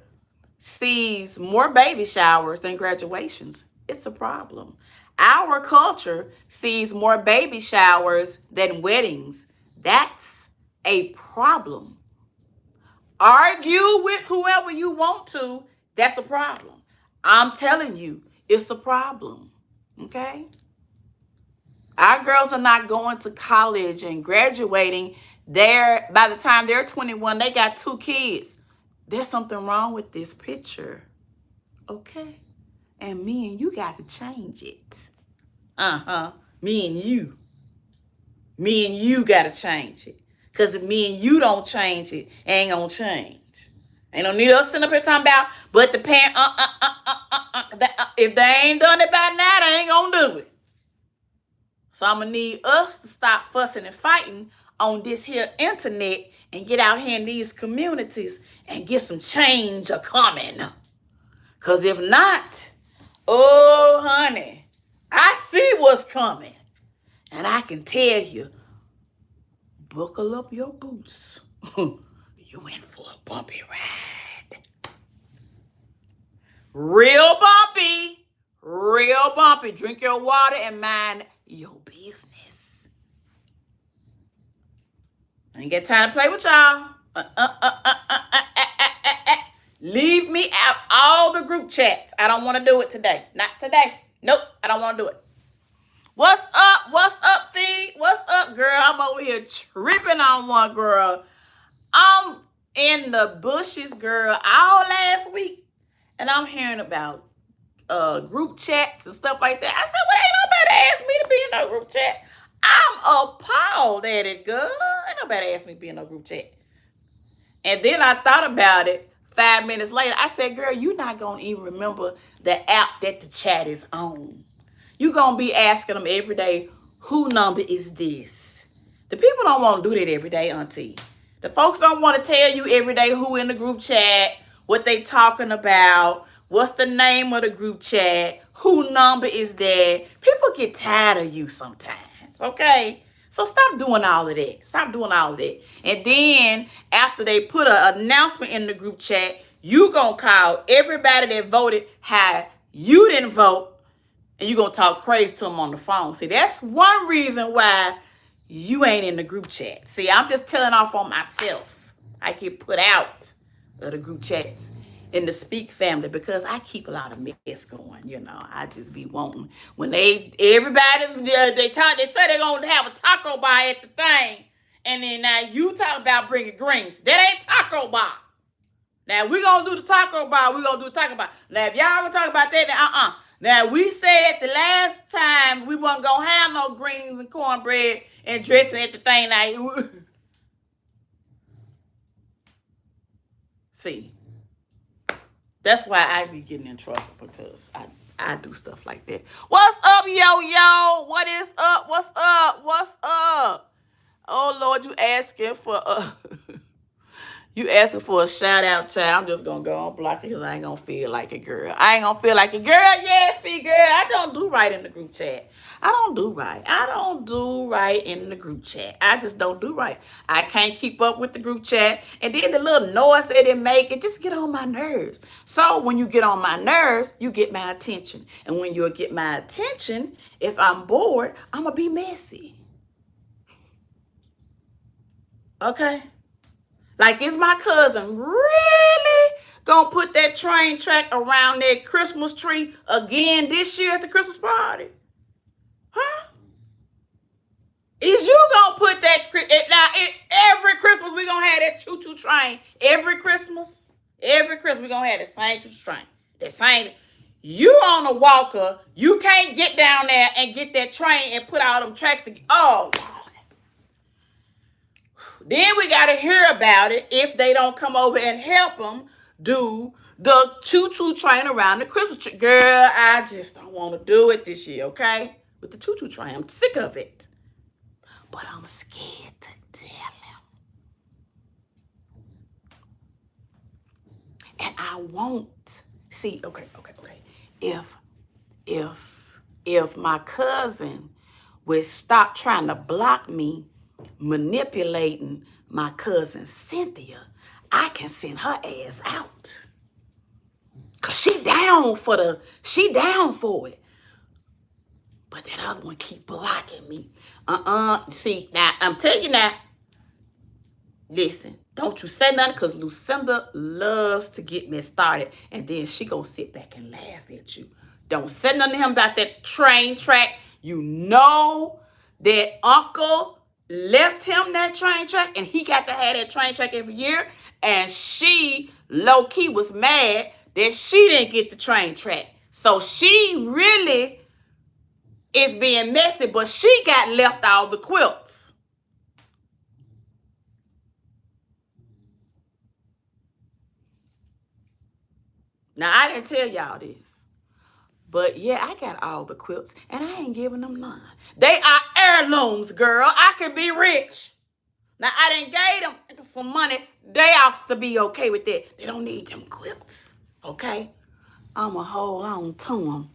sees more baby showers than graduations. It's a problem. Our culture sees more baby showers than weddings. That's a problem. Argue with whoever you want to. That's a problem. I'm telling you, it's a problem. Okay? Our girls are not going to college and graduating. By the time they're 21, they got 2 kids. There's something wrong with this picture. Okay? And me and you got to change it. Me and you. Me and you got to change it. Because if me and you don't change it, it ain't going to change. Ain't no need us sitting up here talking about, but the parent, if they ain't done it by now, they ain't going to do it. So I'm going to need us to stop fussing and fighting on this here internet and get out here in these communities and get some change a coming. Because if not, oh, honey, I see what's coming. And I can tell you, buckle up your boots. You in for a bumpy ride. Real bumpy. Real bumpy. Drink your water and mind your business. I ain't got time to play with y'all. Leave me out all the group chats. I don't want to do it today. Not today. Nope. I don't want to do it. What's up? What's up, Fee? What's up, girl? I'm over here tripping on one, girl. I'm in the bushes, girl, all last week. And I'm hearing about group chats and stuff like that. I said, well, ain't nobody asked me to be in no group chat. I'm appalled at it, girl. Ain't nobody asked me to be in no group chat. And then I thought about it. 5 minutes later, I said, girl, you're not going to even remember the app that the chat is on. You're going to be asking them every day, who number is this? The people don't want to do that every day, Auntie. The folks don't want to tell you every day who in the group chat, what they talking about, what's the name of the group chat, who number is that. People get tired of you sometimes, okay? So stop doing all of that. Stop doing all of that. And then after they put an announcement in the group chat, you going to call everybody that voted how you didn't vote, and you going to talk crazy to them on the phone. See, that's one reason why you ain't in the group chat. See, I'm just telling off on myself. I get put out of the group chats in the Speak family because I keep a lot of mess going. You know, I just be wanting when everybody they say they're gonna have a taco bar at the thing, and then now you talk about bringing greens. That ain't taco bar. Now we gonna do the taco bar. We gonna do the taco bar. Now if y'all gonna talk about that, then Now we said the last time we wasn't gonna have no greens and cornbread and dressing at the thing. Now see. That's why I be getting in trouble, because I do stuff like that. What's up, yo? What is up? What's up? What's up? Oh, Lord, you asking for you asking for a shout out, child. I'm just going to go on block it because I ain't going to feel like a girl. I ain't going to feel like a girl. Yes, girl. I don't do right in the group chat. I don't do right. I don't do right in the group chat. I just don't do right. I can't keep up with the group chat. And then the little noise that it make, it just get on my nerves. So when you get on my nerves, you get my attention. And when you get my attention, if I'm bored, I'm going to be messy. Okay? Like, is my cousin really gonna put that train track around that Christmas tree again this year at the Christmas party? Huh? Is you gonna put that, now every Christmas we gonna have that choo-choo train? Every Christmas we gonna have the same choo-choo train. The same. You on a walker, you can't get down there and get that train and put all them tracks together. Oh, Lord. Then we got to hear about it if they don't come over and help them do the choo-choo train around the Christmas tree. Girl, I just don't want to do it this year, okay? With the choo-choo train. I'm sick of it. But I'm scared to tell him. And I won't. See, okay. If my cousin would stop trying to block me, manipulating my cousin Cynthia, I can send her ass out. Cause she down for it. But that other one keep blocking me. See, now I'm telling you now. Listen, don't you say nothing, cause Lucinda loves to get me started, and then she gonna sit back and laugh at you. Don't say nothing to him about that train track. You know that Uncle left him that train track, and he got to have that train track every year, and she low-key was mad that she didn't get the train track. So she really is being messy, but she got left all the quilts. Now, I didn't tell y'all this, but yeah, I got all the quilts, and I ain't giving them none. They are heirlooms, girl. I could be rich. Now, I done gave them some money. They ought to be okay with that. They don't need them quilts, okay? I'm going to hold on to them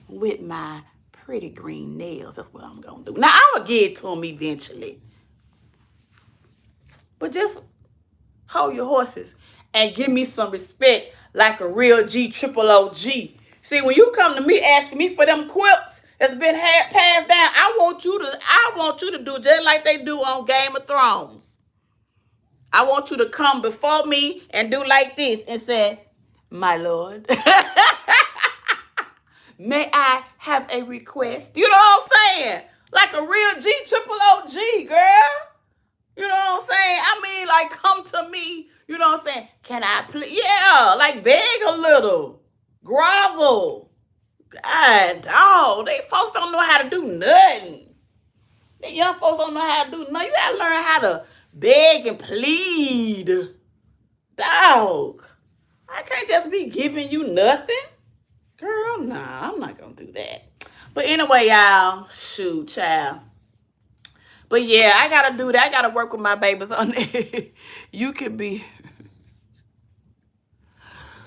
with my pretty green nails. That's what I'm going to do. Now, I'm going to give it to them eventually. But just hold your horses and give me some respect like a real G, triple OG. See, when you come to me asking me for them quilts that's been passed down, I want you to do just like they do on Game of Thrones. I want you to come before me and do like this and say, my lord, may I have a request? You know what I'm saying? Like a real G, triple OG, girl. You know what I'm saying? I mean, like, come to me. You know what I'm saying? Can I please? Yeah, like beg a little. Grovel. God, dog. They folks don't know how to do nothing. The young folks don't know how to do nothing. You got to learn how to beg and plead. Dog. I can't just be giving you nothing. Girl, nah, I'm not going to do that. But anyway, y'all, shoot, child. But yeah, I got to do that. I got to work with my babies on that. You can be...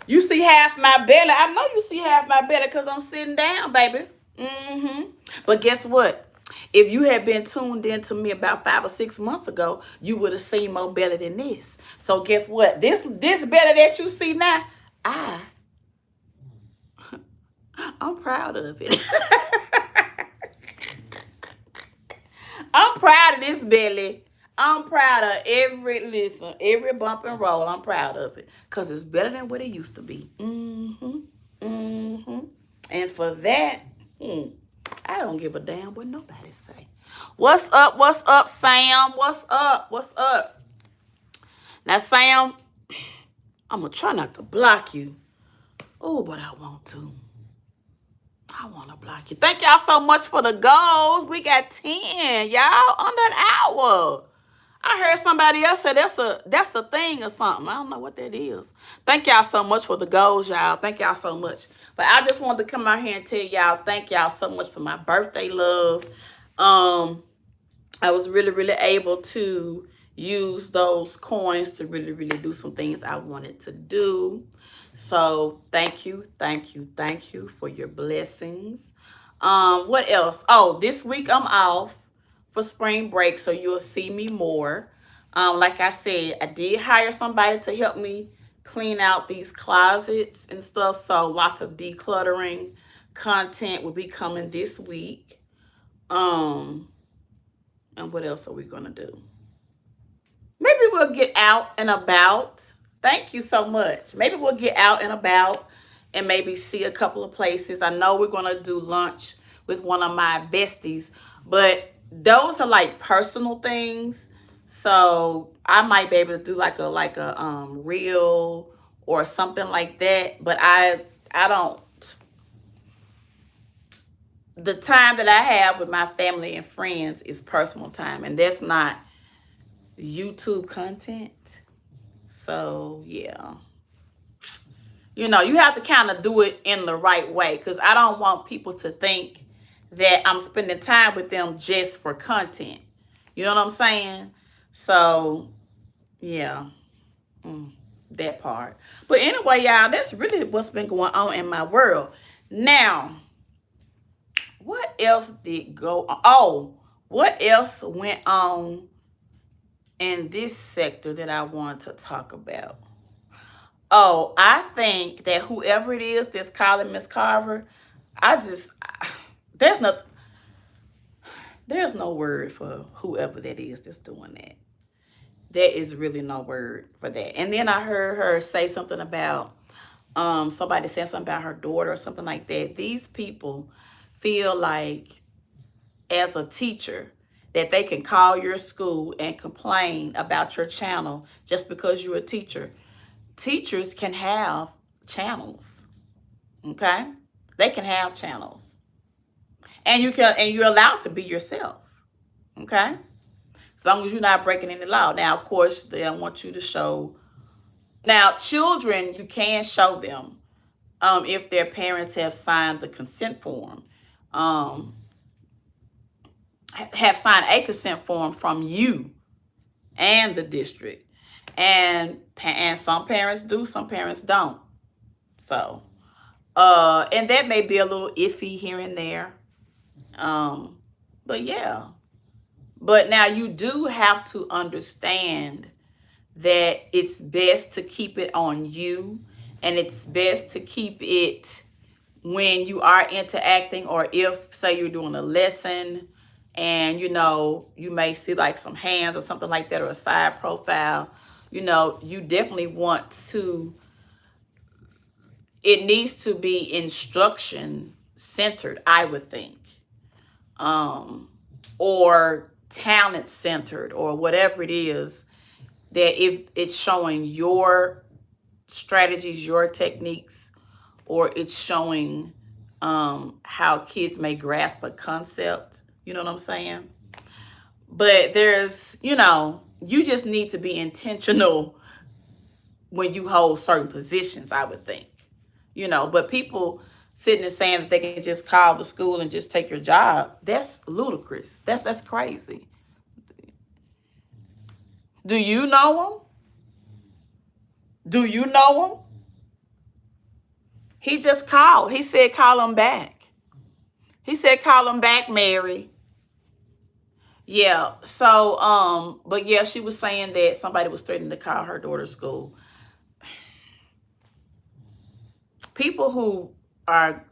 You see half my belly. I know you see half my belly because I'm sitting down, baby. But guess what? If you had been tuned in to me about 5 or 6 months ago, you would have seen more belly than this. So guess what? This belly that you see now, I'm proud of it. I'm proud of this belly. I'm proud of every bump and roll. I'm proud of it because it's better than what it used to be. And for that, I don't give a damn what nobody say. What's up? What's up, Sam? What's up? What's up? Now, Sam, I'm going to try not to block you. Oh, but I want to. I want to block you. Thank y'all so much for the goals. We got 10, y'all, under an hour. I heard somebody else say that's a thing or something. I don't know what that is. Thank y'all so much for the goals, y'all. Thank y'all so much. But I just wanted to come out here and tell y'all thank y'all so much for my birthday love. I was really able to use those coins to really do some things I wanted to do. So thank you for your blessings. What else? Oh, this week I'm off for spring break, so you'll see me more. Like I said, I did hire somebody to help me clean out these closets and stuff, so lots of decluttering content will be coming this week. And what else are we gonna do? Maybe we'll get out and about. Thank you so much. Maybe we'll get out and about and maybe see a couple of places. I know we're gonna do lunch with one of my besties, but those are like personal things. So I might be able to do like a reel or something like that. But I don't. The time that I have with my family and friends is personal time, and that's not YouTube content. So yeah. You know, you have to kind of do it in the right way because I don't want people to think that I'm spending time with them just for content. You know what I'm saying? So, yeah, that part. But anyway, y'all, that's really what's been going on in my world. Now, what else did go on? Oh, what else went on in this sector that I want to talk about? Oh, I think that whoever it is that's calling Miss Carver, there's no word for whoever that is that's doing that. There is really no word for that. And then I heard her say something about, somebody said something about her daughter or something like that. These people feel like, as a teacher, that they can call your school and complain about your channel just because you're a teacher. Teachers can have channels, okay? They can have channels, and you're allowed to be yourself, okay? As long as you're not breaking any law. Now, of course, they don't want you to show. Now, children, you can show them if their parents have signed the consent form, have signed a consent form from you and the district. And some parents do, some parents don't. So, and that may be a little iffy here and there. But yeah. But now you do have to understand that it's best to keep it on you, and it's best to keep it when you are interacting, or if, say, you're doing a lesson and, you know, you may see like some hands or something like that, or a side profile, you know, you definitely want to, it needs to be instruction centered, I would think, or talent centered, or whatever it is, that if it's showing your strategies, your techniques, or it's showing how kids may grasp a concept, you know what I'm saying? But there's, you know, you just need to be intentional when you hold certain positions, I would think. You know, but people sitting and saying that they can just call the school and just take your job, that's ludicrous. That's crazy. Do you know him? Do you know him? He just called. He said call him back. He said call him back, Mary. Yeah. So, but yeah, she was saying that somebody was threatening to call her daughter's school. People who are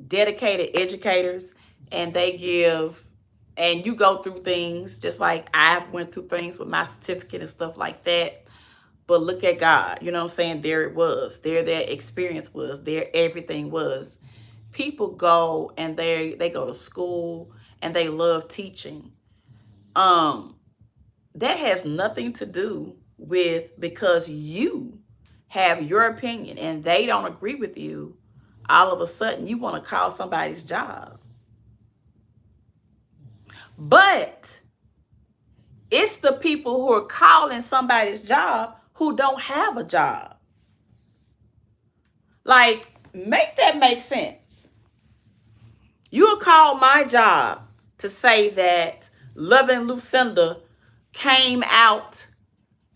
dedicated educators and they give, and you go through things just like I've went through things with my certificate and stuff like that. But look at God, you know what I'm saying? There it was. There that experience was. There everything was. People go and they go to school and they love teaching. That has nothing to do with because you have your opinion and they don't agree with you, all of a sudden you want to call somebody's job. But it's the people who are calling somebody's job who don't have a job. Like, make that make sense. You'll call my job to say that Loving Lucinda came out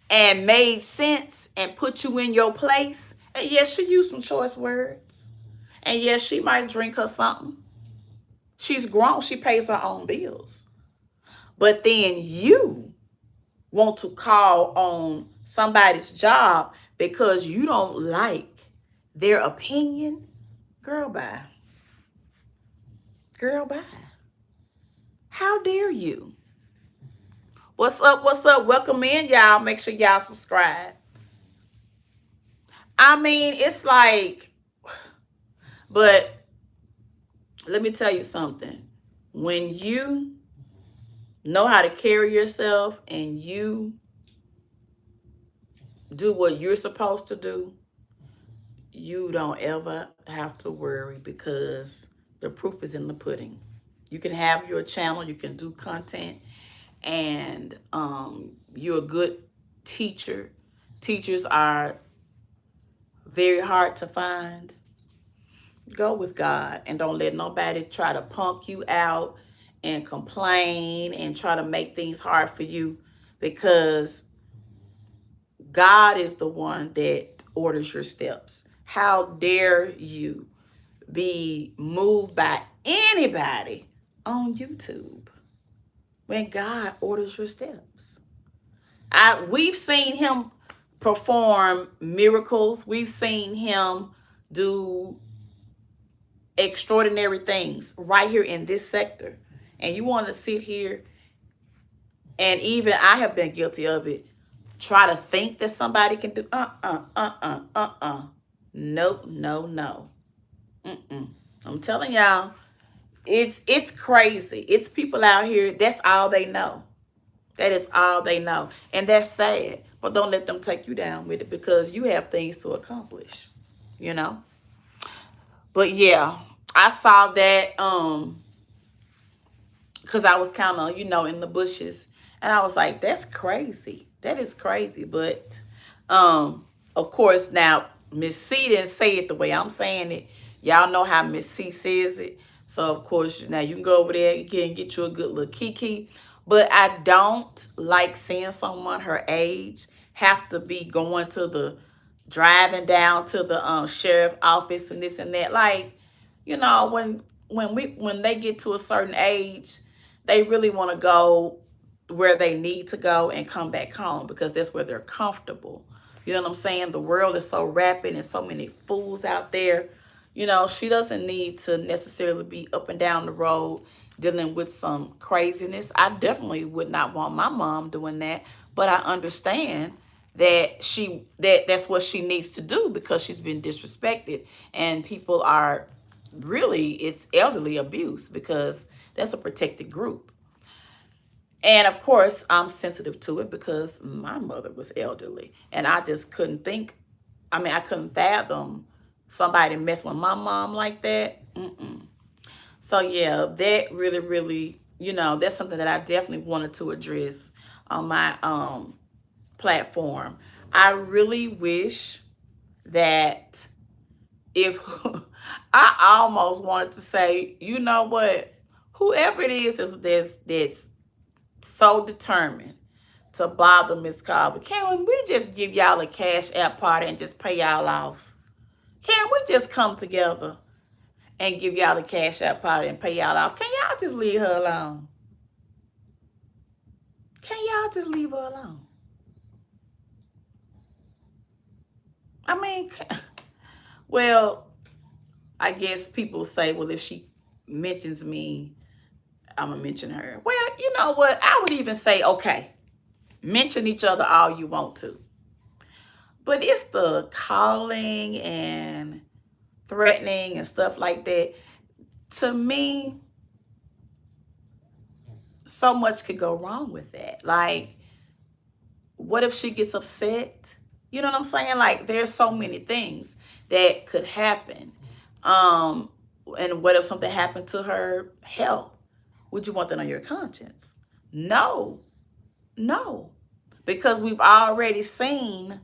and made sense and put you in your place. And yes, she used some choice words. And yes, she might drink her something. She's grown. She pays her own bills. But then you want to call on somebody's job because you don't like their opinion. Girl, bye. Girl, bye. How dare you? What's up? What's up? Welcome in, y'all. Make sure y'all subscribe. I mean, it's like, but let me tell you something. When you know how to carry yourself and you do what you're supposed to do, you don't ever have to worry because the proof is in the pudding. You can have your channel, you can do content, and you're a good teacher. Teachers are very hard to find. Go with God and don't let nobody try to punk you out and complain and try to make things hard for you, because God is the one that orders your steps. How dare you be moved by anybody on YouTube when God orders your steps? We've seen him perform miracles. We've seen him do extraordinary things right here in this sector. And you want to sit here, and even I have been guilty of it, try to think that somebody can do nope, no. I'm telling y'all, it's crazy. It's people out here, that's all they know. That is all they know. And that's sad. But don't let them take you down with it, because you have things to accomplish, you know? But yeah, I saw that because I was kind of, in the bushes. And I was like, that's crazy. That is crazy. But of course, now Miss C didn't say it the way I'm saying it. Y'all know how Miss C says it. So of course, now you can go over there, you can get you a good little kiki. But I don't like seeing someone her age have to be going to the, driving down to the sheriff office and this and that. Like, when they get to a certain age, they really want to go where they need to go and come back home, because that's where they're comfortable. You know what I'm saying? The world is so rapid and so many fools out there. She doesn't need to necessarily be up and down the road dealing with some craziness. I definitely would not want my mom doing that, but I understand that that's what she needs to do, because she's been disrespected, and people are really, it's elderly abuse, because that's a protected group. And of course, I'm sensitive to it because my mother was elderly, and I just couldn't think. I couldn't fathom somebody mess with my mom like that. So yeah, that really, really, that's something that I definitely wanted to address on my platform. I really wish that if I almost wanted to say, you know what, whoever it is that's so determined to bother Miss Carver, can we just give y'all a cash app party and just pay y'all off? Can we just come together and give y'all a cash app party and pay y'all off? Can y'all just leave her alone? Can y'all just leave her alone? I mean, well, I guess people say, well, if she mentions me, I'm going to mention her. Well, you know what? I would even say, okay, mention each other all you want to. But it's the calling and threatening and stuff like that. To me, so much could go wrong with that. Like, what if she gets upset? You know what I'm saying? Like, there's so many things that could happen. And what if something happened to her health? Would you want that on your conscience? No. No. Because we've already seen,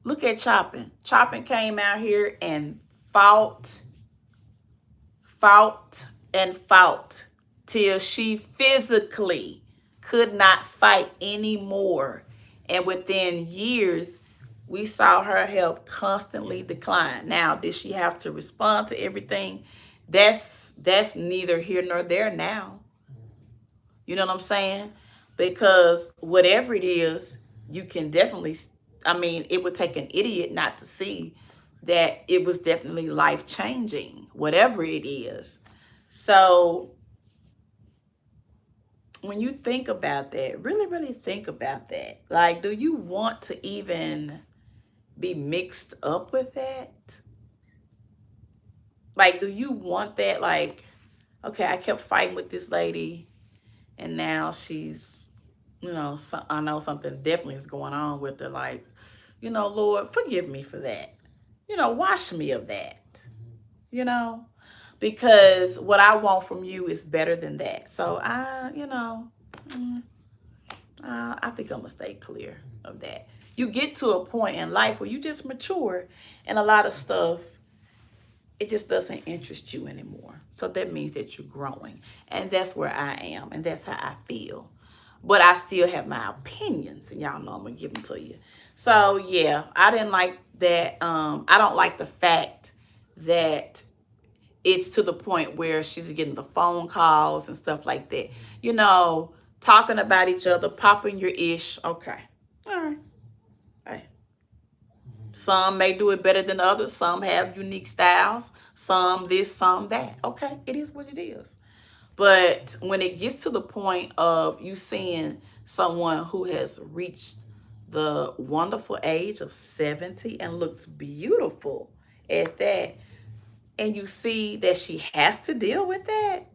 look at Chopping. Chopping came out here and fought till she physically could not fight anymore. And within years, we saw her health constantly decline. Now, did she have to respond to everything? That's neither here nor there now. You know what I'm saying? Because whatever it is, you can definitely, I mean, it would take an idiot not to see that it was definitely life-changing, whatever it is. So when you think about that, really, really think about that. Like, do you want to even be mixed up with that? Like, do you want that? Like, okay, I kept fighting with this lady, and now she's, you know, I know something definitely is going on with her. Like, you know, Lord, forgive me for that. You know, wash me of that. You know, because what I want from you is better than that. So I think I'm gonna stay clear of that. You get to a point in life where you just mature, and a lot of stuff, it just doesn't interest you anymore. So that means that you're growing, and that's where I am, and that's how I feel. But I still have my opinions, and y'all know I'm gonna give them to you. So yeah, I didn't like that. I don't like the fact that it's to the point where she's getting the phone calls and stuff like that. You know, talking about each other, popping your ish. Okay. All right. Hey. Some may do it better than others. Some have unique styles. Some this, some that. Okay. It is what it is. But when it gets to the point of you seeing someone who has reached the wonderful age of 70 and looks beautiful at that, and you see that she has to deal with that,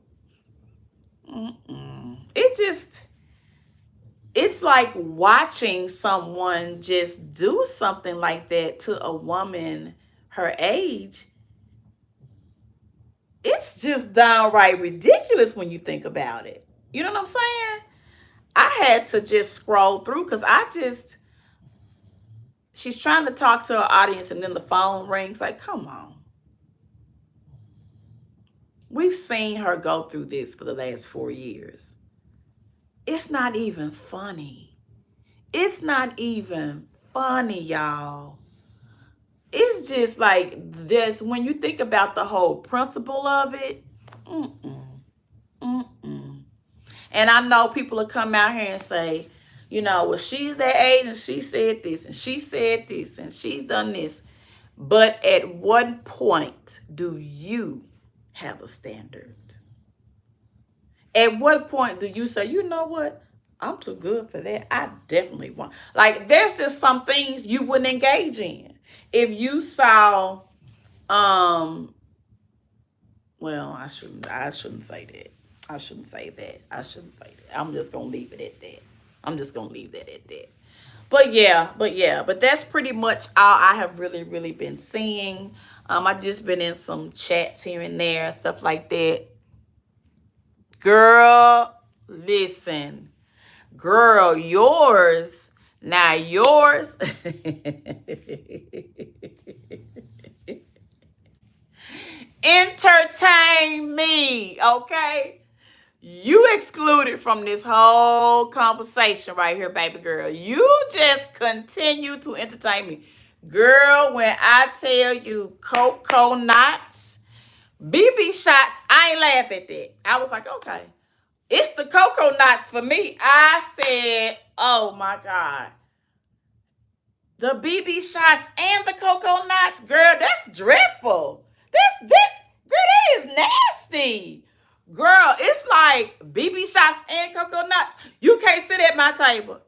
it's like watching someone just do something like that to a woman her age. It's just downright ridiculous when you think about it. You know what I'm saying? I had to just scroll through because she's trying to talk to her audience and then the phone rings. Like, come on. We've seen her go through this for the last 4 years. It's not even funny. It's not even funny, y'all. It's just like this. When you think about the whole principle of it, and I know people will come out here and say, you know, well, she's that age and she said this and she said this and she's done this. But at what point do you have a standard? At what point do you say, you know what? I'm too good for that. I definitely want. Like, there's just some things you wouldn't engage in. If you saw, well, I shouldn't say that. I shouldn't say that. I'm just gonna leave it at that. But that's pretty much all I have really, really been seeing. I just been in some chats here and there, stuff like that. Girl, listen. Girl, yours Now yours, entertain me, okay? You excluded from this whole conversation right here, baby girl. You just continue to entertain me. Girl, when I tell you cocoa knots, BB shots, I ain't laugh at that. I was like, okay. It's the cocoa knots for me. I said, oh my God. The BB shots and the cocoa knots, girl, that's dreadful. Girl, that is nasty. Girl, it's like BB shots and cocoa nuts. You can't sit at my table.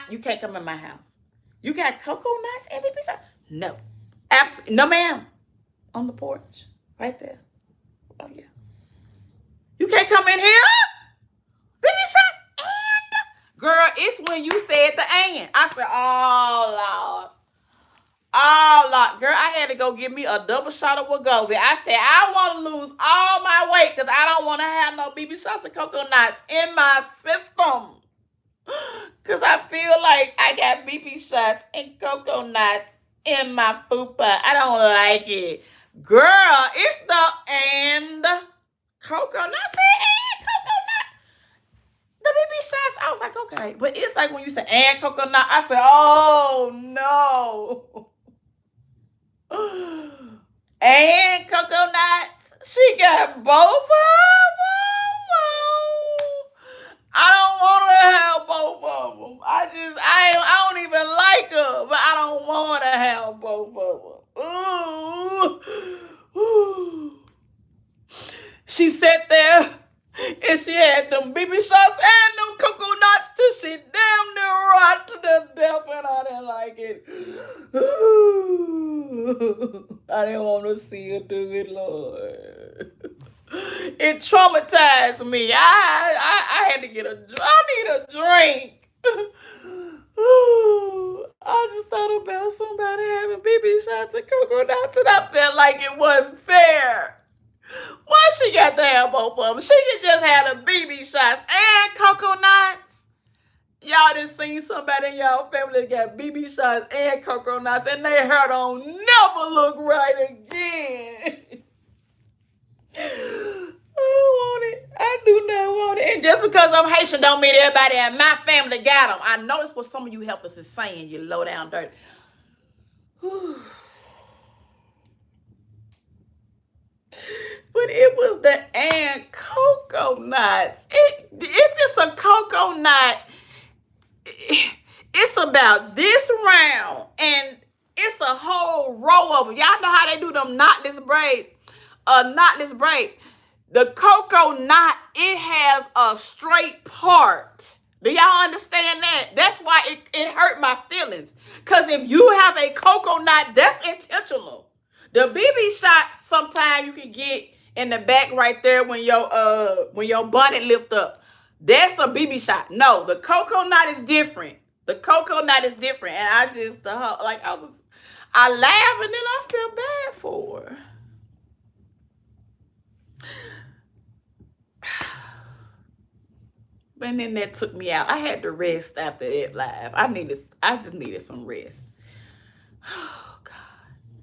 You can't come in my house. You got cocoa nuts and BB shots? No. Absolutely. No, ma'am. On the porch. Right there. Oh, yeah. You can't come in here? BB shots and? Girl, it's when you said the and. I said, oh, Lord. Oh, Lord. Girl, I had to go get me a double shot of Wegovy. I said, I want to lose all my weight because I don't want to have no BB shots of cocoa nuts in my system. Because I feel like I got BB shots and cocoa nuts in my fupa. I don't like it. Girl, it's the and cocoa nuts and cocoa nut. The BB shots, I was like, okay. But it's like when you say and cocoa nut, I said, oh, no. And cocoa nuts. She got both of them. I don't want to have both of them. I don't even like her, but I don't want to have both of them. Ooh. She sat there and she had them BB shots and them cocoa nuts till she damn near rocked to the death, and I didn't like it. I didn't want to see her do it, Lord. It traumatized me. I had to get I need a drink. I just thought about somebody having BB shots and cocoa nuts, and I felt like it wasn't fair. Why she got to have both of them? She could just have the BB shots and cocoa nuts. Y'all done seen somebody in y'all family that got BB shots and cocoa nuts, and their hair don't never look right again. I don't want it. I do not want it. And just because I'm Haitian don't mean everybody in my family got them. I know that's what some of you helpers is saying, you low down dirty. But it was the and cocoa nuts. If it's a cocoa nut, it's about this round, and it's a whole row of them. Y'all know how they do them knotless braids. Knotless braid. The cocoa knot, it has a straight part. Do y'all understand that? That's why it hurt my feelings. Because if you have a cocoa knot, that's intentional. The BB shots, sometimes you can get in the back right there when your bonnet lift up. That's a BB shot. No, the cocoa knot is different. The cocoa knot is different. And I laughed and then I feel bad for her. But then that took me out. I had to rest after that live. I just needed some rest. Oh God.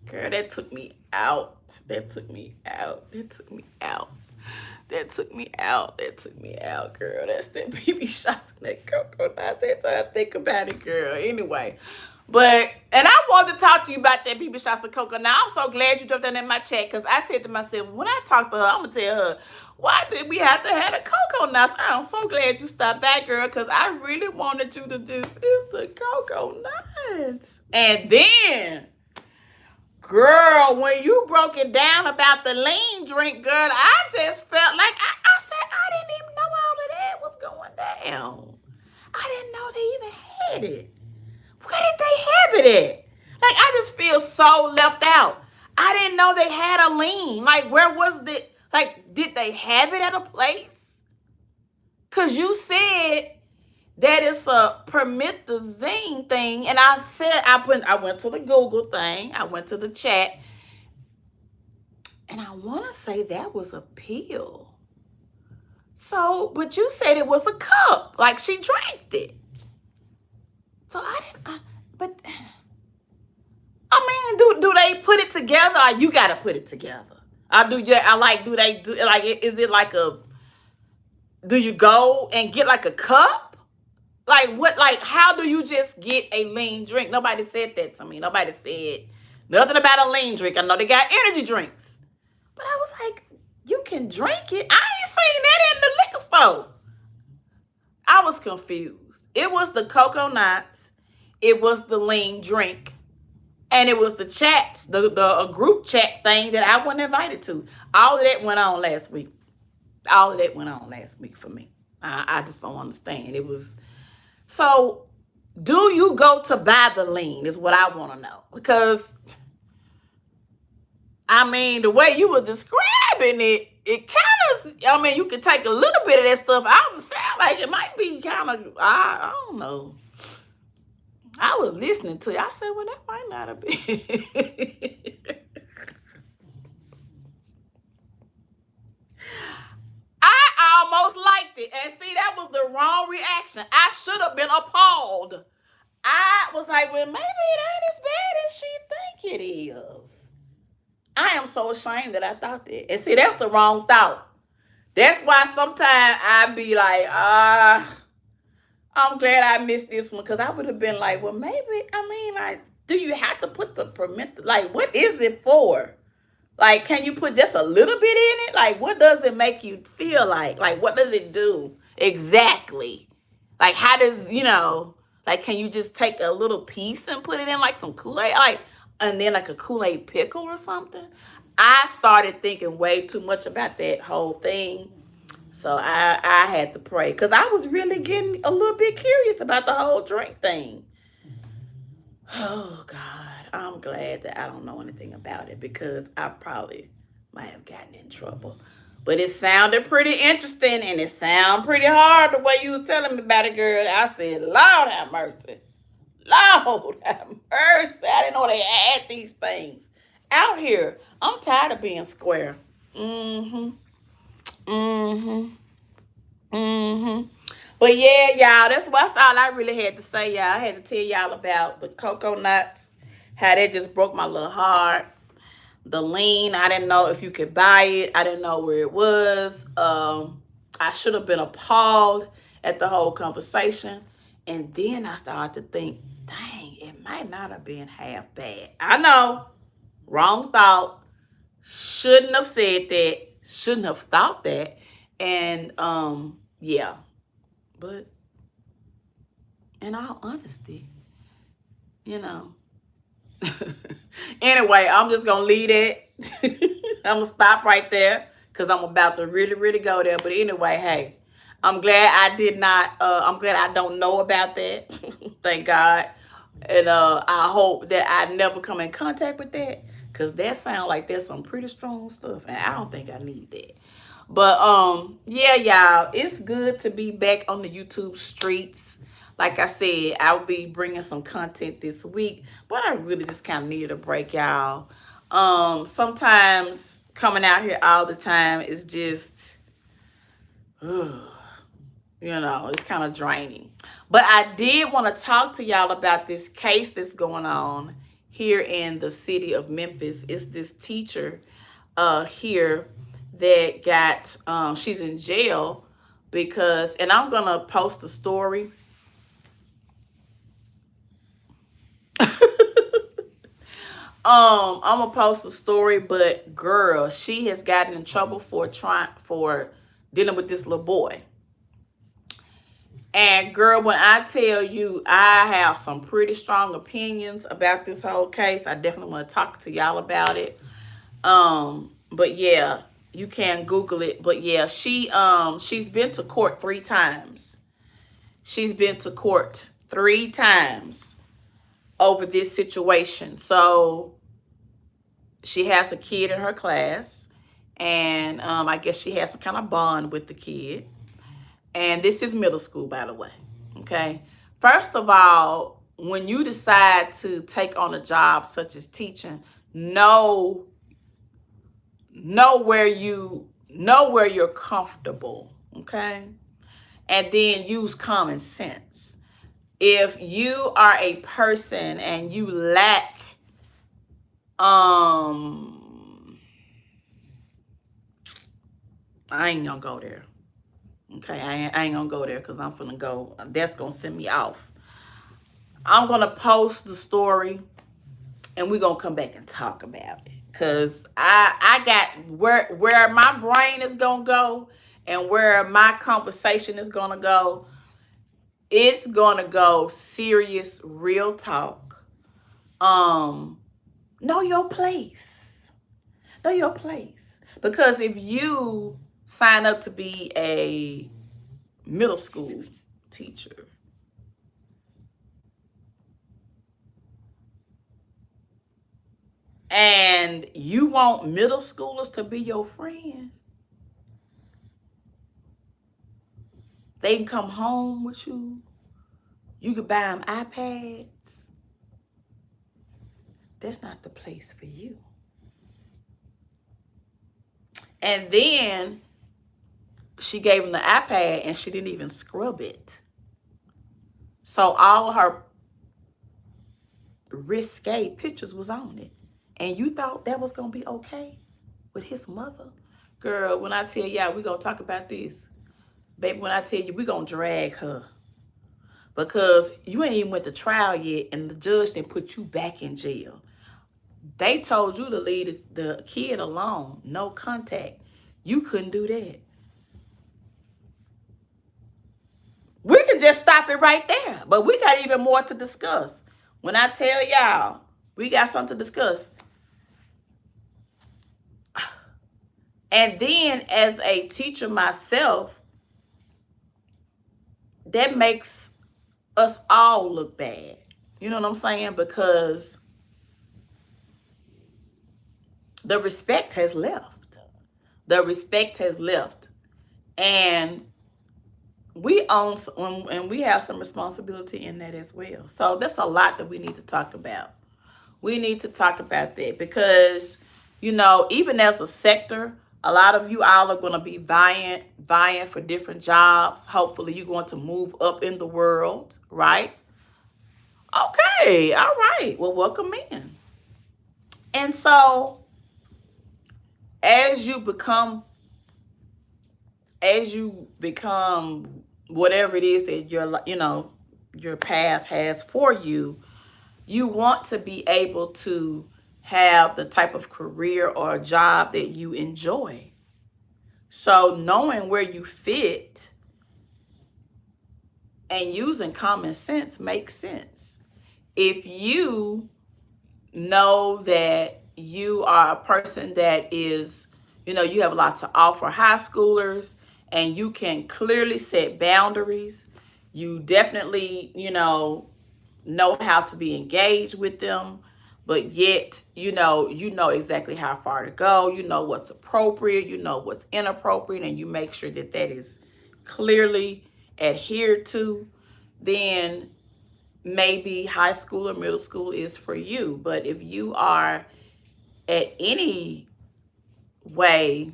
Girl, that took me out. That took me out, girl. That's that BB shots and that cocoa nuts. That's how I think about it, girl. Anyway. And I wanted to talk to you about that BB shots of cocoa. Now, I'm so glad you dropped that in my chat, because I said to myself, when I talk to her, I'm going to tell her, why did we have to have the cocoa nuts? I'm so glad you stopped back, girl, because I really wanted you to just, it's the cocoa nuts. And then, girl, when you broke it down about the lean drink, girl, I just felt like, I said, I didn't even know all of that was going down. I didn't know they even had it. Where did they have it at? Like, I just feel so left out. I didn't know they had a lean. Like, where was the, like, did they have it at a place? Because you said that it's a promethazine thing. And I said, I went to the Google thing. I went to the chat. And I want to say that was a pill. So, but you said it was a cup. Like, she drank it. So I didn't, but I mean, do they put it together or you got to put it together? Do they do, like, is it like do you go and get like a cup? Like what, like how do you just get a lean drink? Nobody said that to me. Nobody said nothing about a lean drink. I know they got energy drinks. But I was like, you can drink it? I ain't seen that in the liquor store. I was confused. It was the cocoa nuts. It was the lean drink. And it was the chats, the group chat thing that I wasn't invited to. All of that went on last week. All of that went on last week for me. I just don't understand. It was, so do you go to buy the lean is what I want to know. Because, I mean, the way you were describing it, it kind of, I mean, you could take a little bit of that stuff out and sound like it might be kind of, I don't know. I was listening to you. I said, well, that might not have been. I almost liked it. And see, that was the wrong reaction. I should have been appalled. I was like, well, maybe it ain't as bad as she think it is. I am so ashamed that I thought that. And see, that's the wrong thought. That's why sometimes I be like, I'm glad I missed this one, because I would have been like, well, maybe, I mean, like, do you have to put the permit, like, what is it for? Like, can you put just a little bit in it? Like, what does it make you feel like? Like, what does it do exactly? Like, how does, like, can you just take a little piece and put it in, like, some Kool-Aid? Like, and then, like, a Kool-Aid pickle or something? I started thinking way too much about that whole thing. So I had to pray, because I was really getting a little bit curious about the whole drink thing. Oh, God. I'm glad that I don't know anything about it, because I probably might have gotten in trouble. But it sounded pretty interesting, and it sounded pretty hard the way you was telling me about it, girl. I said, Lord have mercy. Lord have mercy. I didn't know they had these things out here. I'm tired of being square. But yeah, y'all, that's all I really had to say, y'all. I had to tell y'all about the cocoa nuts, how that just broke my little heart. The lean, I didn't know if you could buy it. I didn't know where it was. I should have been appalled at the whole conversation. And then I started to think, dang, it might not have been half bad. I know, wrong thought. Shouldn't have said that. Shouldn't have thought that. And yeah, but in all honesty, anyway, I'm just gonna leave it. I'm gonna stop right there, because I'm about to really, really go there. But anyway, hey, I'm glad I did not. I'm glad I don't know about that. Thank God. And I hope that I never come in contact with that, because that sounds like there's some pretty strong stuff, and I don't think I need that. But yeah, y'all, it's good to be back on the YouTube streets. Like I said, I'll be bringing some content this week, but I really just kind of needed a break, y'all. Sometimes coming out here all the time is just, it's kind of draining. But I did want to talk to y'all about this case that's going on here in the city of Memphis. It's this teacher here that got, she's in jail because, and I'm going to post the story. I'm going to post the story, but girl, she has gotten in trouble for dealing with this little boy. And girl, when I tell you I have some pretty strong opinions about this whole case, I definitely want to talk to y'all about it. But yeah, you can Google it. But yeah, she's been to court 3 times. She's been to court 3 times over this situation. So she has a kid in her class, and I guess she has some kind of bond with the kid. And this is middle school, by the way. Okay. First of all, when you decide to take on a job such as teaching, know where you're comfortable. Okay. And then use common sense. if you are a person and you lack I ain't gonna go there. Okay, I ain't gonna go there because I'm finna go. That's gonna send me off. I'm gonna post the story and we're gonna come back and talk about it. Cause I got where my brain is gonna go and where my conversation is gonna go. It's gonna go serious, real talk. Know your place. Know your place. Because if you sign up to be a middle school teacher, and you want middle schoolers to be your friend, they can come home with you. You could buy them iPads. That's not the place for you. And then she gave him the iPad and she didn't even scrub it. So all her risque pictures was on it. And you thought that was going to be okay with his mother? Girl, when I tell y'all we going to talk about this, baby, when I tell you we going to drag her. Because you ain't even went to trial yet and the judge didn't put you back in jail. They told you to leave the kid alone, no contact. You couldn't do that. We can just stop it right there. But we got even more to discuss. When I tell y'all, we got something to discuss. And then as a teacher myself, that makes us all look bad. You know what I'm saying? Because the respect has left. The respect has left. And we own and we have some responsibility in that as well. So that's a lot that we need to talk about. We need to talk about that because, you know, even as a sector, a lot of you all are going to be vying for different jobs. Hopefully you're going to move up in the world, right? Okay, all right. Well, welcome in. And so as you become whatever it is that your path has for you, you want to be able to have the type of career or job that you enjoy. So knowing where you fit and using common sense makes sense. If you know that you are a person that is, you have a lot to offer high schoolers and you can clearly set boundaries, you definitely, know how to be engaged with them, but yet, you know exactly how far to go, you know what's appropriate, you know what's inappropriate, and you make sure that that is clearly adhered to, then maybe high school or middle school is for you. But if you are at any way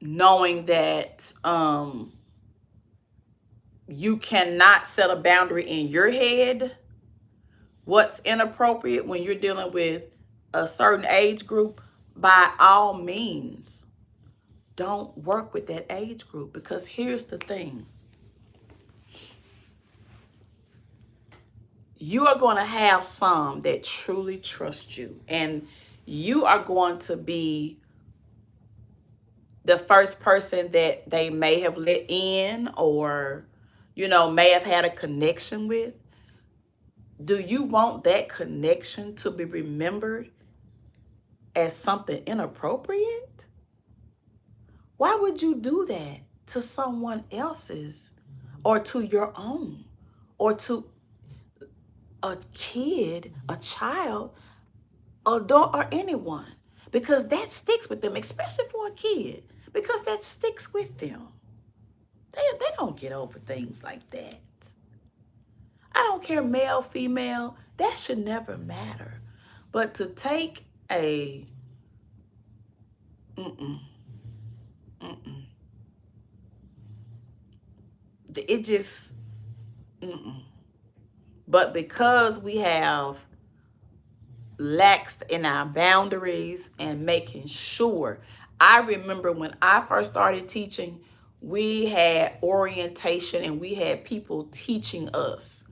knowing that you cannot set a boundary in your head, what's inappropriate when you're dealing with a certain age group, by all means, don't work with that age group. Because here's the thing. You are going to have some that truly trust you. And you are going to be the first person that they may have let in or, may have had a connection with. Do you want that connection to be remembered as something inappropriate? Why would you do that to someone else's or to your own or to a kid, a child, adult, or anyone? Because that sticks with them, especially for a kid, because that sticks with them. They don't get over things like that. I don't care, male, female, that should never matter. But to take a it just But because we have laxed in our boundaries and making sure, I remember when I first started teaching, we had orientation and we had people teaching us.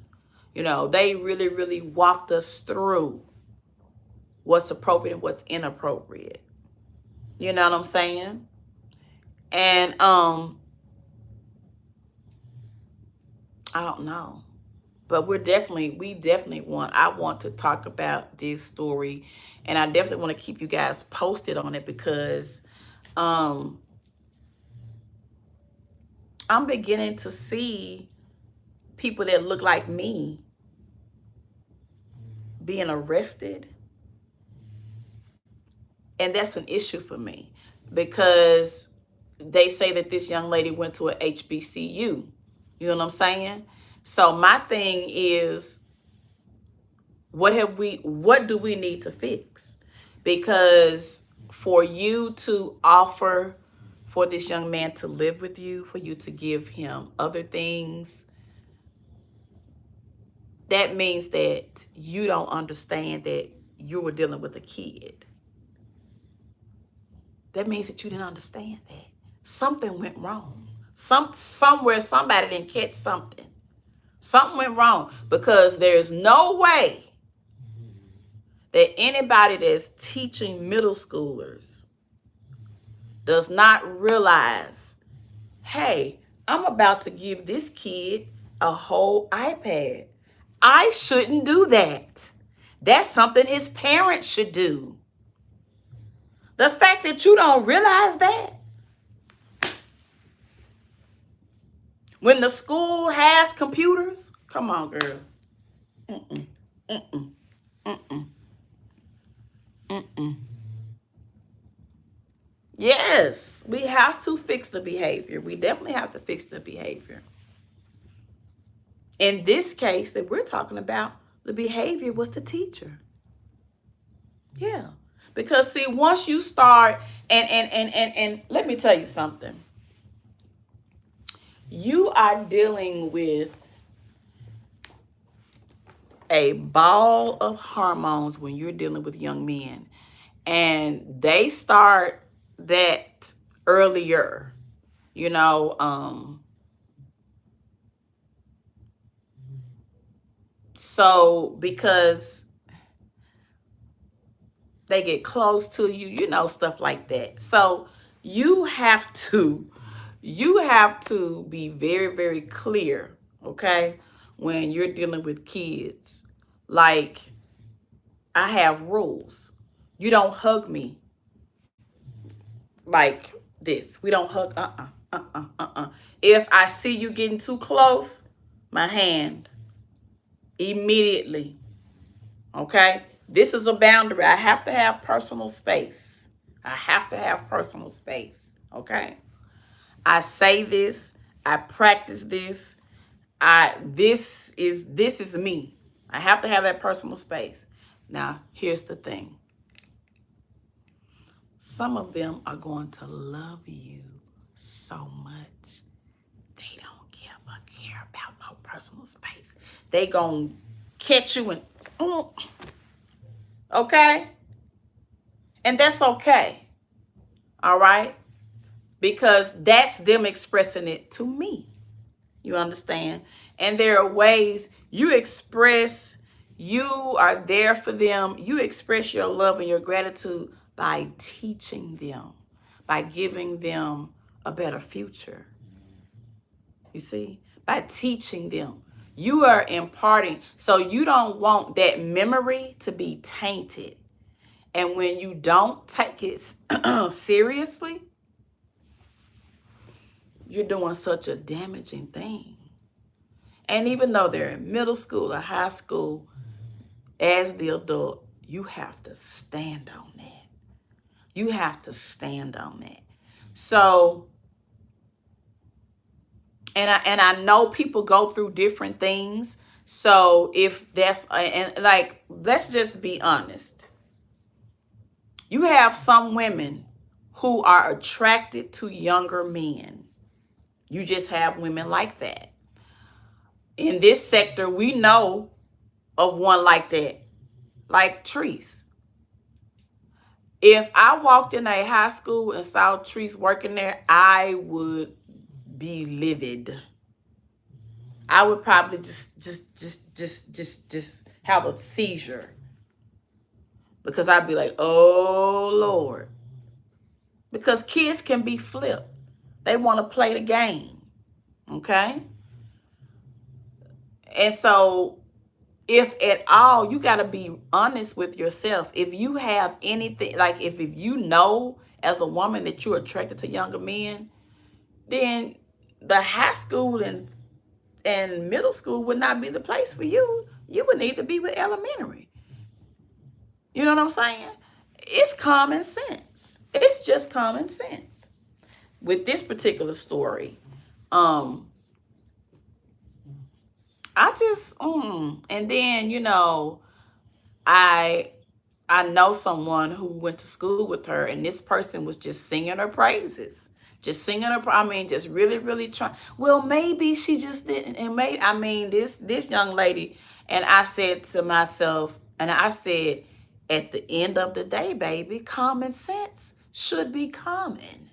You know, they really, really walked us through what's appropriate and what's inappropriate. You know what I'm saying? And I don't know. But we definitely I want to talk about this story, and I definitely want to keep you guys posted on it, because I'm beginning to see people that look like me being arrested. And that's an issue for me, because they say that this young lady went to a HBCU. You know what I'm saying? So my thing is, what do we need to fix? Because for you to offer for this young man to live with you, for you to give him other things, that means that you don't understand that you were dealing with a kid. That means that you didn't understand that. Something went wrong. Somewhere somebody didn't catch something. Something went wrong, because there's no way that anybody that's teaching middle schoolers does not realize, hey, I'm about to give this kid a whole iPad. I shouldn't do that. That's something his parents should do. The fact that you don't realize that, when the school has computers, come on, girl. Mm-mm, mm-mm, mm-mm, mm-mm. Yes, we have to fix the behavior. We definitely have to fix the behavior. In this case that we're talking about, the behavior was the teacher. Yeah. Because see, once you start, and let me tell you something. You are dealing with a ball of hormones when you're dealing with young men. And they start that earlier, you know. So because they get close to you, you know, stuff like that. So you have to be very, very clear, okay, when you're dealing with kids. Like, I have rules. You don't hug me like this. We don't hug. If I see you getting too close, my hand immediately. Okay? This is a boundary. I have to have personal space. I have to have personal space. Okay? I say this. I practice this. This is me. I have to have that personal space. Now, here's the thing. Some of them are going to love you so much, they don't care about no personal space. They gonna catch you and okay? And that's okay. All right? Because that's them expressing it to me. You understand? And there are ways you express, you are there for them. You express your love and your gratitude by teaching them, by giving them a better future. You see? By teaching them. You are imparting. So you don't want that memory to be tainted. And when you don't take it seriously, you're doing such a damaging thing. And even though they're in middle school or high school, as the adult, you have to stand on that. You have to stand on that. So, and I know people go through different things. So if that's, and like, let's just be honest. You have some women who are attracted to younger men. You just have women like that. In this sector, we know of one like that. Like Treese. If I walked in a high school and saw Treese working there, I would be livid. I would probably just have a seizure. Because I'd be like, oh Lord. Because kids can be flipped. They want to play the game. Okay? And so, if at all, you got to be honest with yourself. If you have anything, like if you know as a woman that you're attracted to younger men, then the high school and middle school would not be the place for you. You would need to be with elementary. You know what I'm saying? It's common sense. It's just common sense. With this particular story, I just, and then, you know, I know someone who went to school with her, and this person was just singing her praises. Just singing her, I mean, just really, really trying. Well, maybe she just didn't, and maybe, I mean, this young lady, and I said to myself, and I said, at the end of the day, baby, common sense should be common.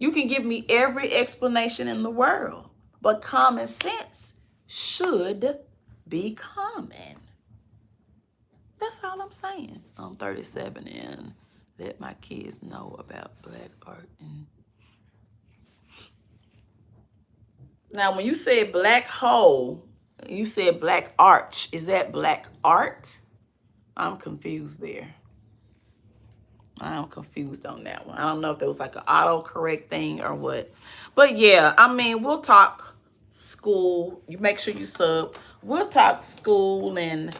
You can give me every explanation in the world, but common sense should be common. That's all I'm saying. I'm 37 and let my kids know about black art. Now, when you said black hole, you said black arch. Is that black art? I'm confused there. I'm confused on that one. I don't know if there was like an autocorrect thing or what. But yeah, I mean, we'll talk school. You make sure you sub. We'll talk school and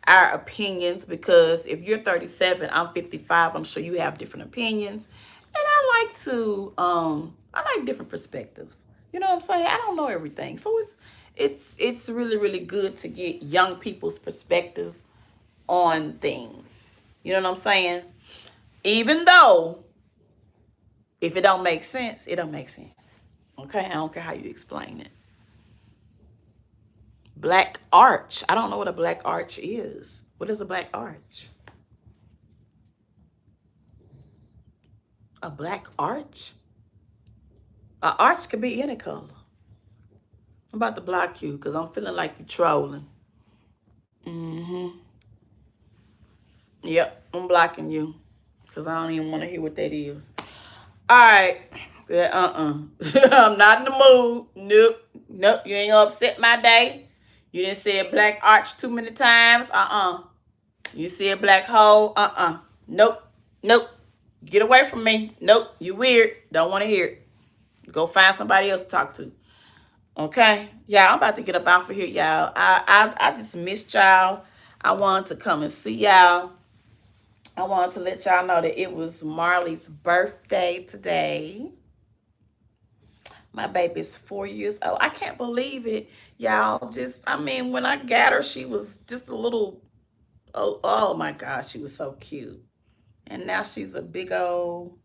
our opinions, because if you're 37, I'm 55, I'm sure you have different opinions. And I like different perspectives. You know what I'm saying? I don't know everything. So it's really, really good to get young people's perspective on things. You know what I'm saying? Even though if it don't make sense, it don't make sense. Okay? I don't care how you explain it. Black arch. I don't know what a black arch is. What is a black arch? A black arch? An arch could be any color. I'm about to block you because I'm feeling like you're trolling. Yep, I'm blocking you because I don't even want to hear what that is. All right. Yeah, I'm not in the mood. Nope. You ain't gonna upset my day. You didn't say black arch too many times. You said black hole. Nope. Get away from me. Nope. You weird. Don't want to hear it. Go find somebody else to talk to. Okay? Yeah, I'm about to get up off of here, y'all. I just missed y'all. I wanted to come and see y'all. I wanted to let y'all know that it was Marley's birthday today. My baby's 4 years old. I can't believe it, y'all. When I got her, she was just a little, oh my gosh, she was so cute. And now she's a big old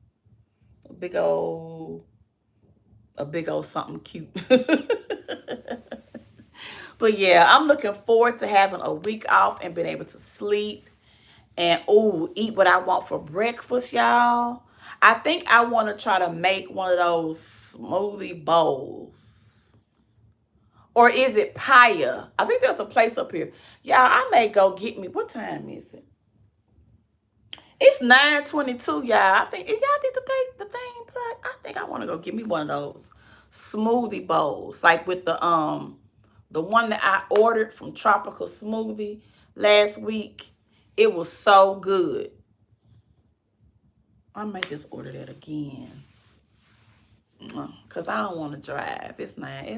something cute. But yeah, I'm looking forward to having a week off and being able to sleep and eat what I want for breakfast, y'all. I think I want to try to make one of those smoothie bowls. Or is it Paya? I think there's a place up here. Y'all, I may go get me. What time is it? It's 9:22, y'all. I think, y'all need to take the thing, but I think I want to go get me one of those smoothie bowls. Like with the one that I ordered from Tropical Smoothie last week. It was so good. I may just order that again. Because I don't want to drive. I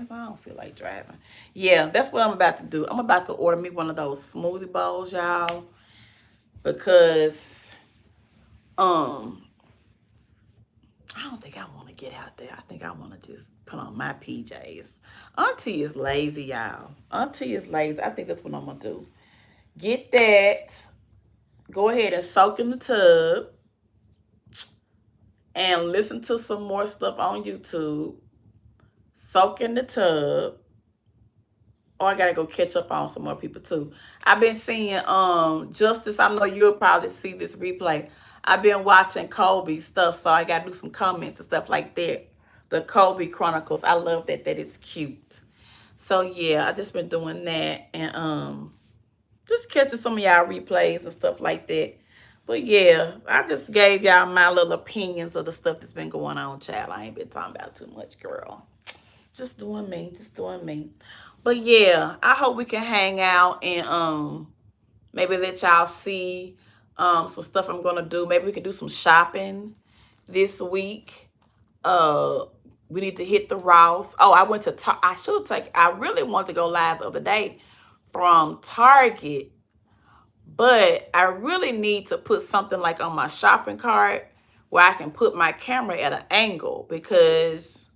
don't feel like driving. Yeah, that's what I'm about to do. I'm about to order me one of those smoothie bowls, y'all. Because, I don't think I want to get out there. I think I want to just put on my PJs. Auntie is lazy, y'all. Auntie is lazy. I think that's what I'm going to do. Get that. Go ahead and soak in the tub. And listen to some more stuff on YouTube. Soak in the tub. Oh, I gotta go catch up on some more people too. I've been seeing Justice. I know you'll probably see this replay. I've been watching Kobe stuff, so I gotta do some comments and stuff like that. The Kobe Chronicles. I love that. That is cute. So yeah, I just been doing that and just catching some of y'all replays and stuff like that. But yeah, I just gave y'all my little opinions of the stuff that's been going on, child. I ain't been talking about too much, girl. Just doing me, just doing me. But yeah, I hope we can hang out and maybe let y'all see some stuff I'm gonna do. Maybe we can do some shopping this week. Uh we need to hit the Ross. Oh, I went to I should have taken, I really wanted to go live the other day from Target, but I really need to put something like on my shopping cart where I can put my camera at an angle because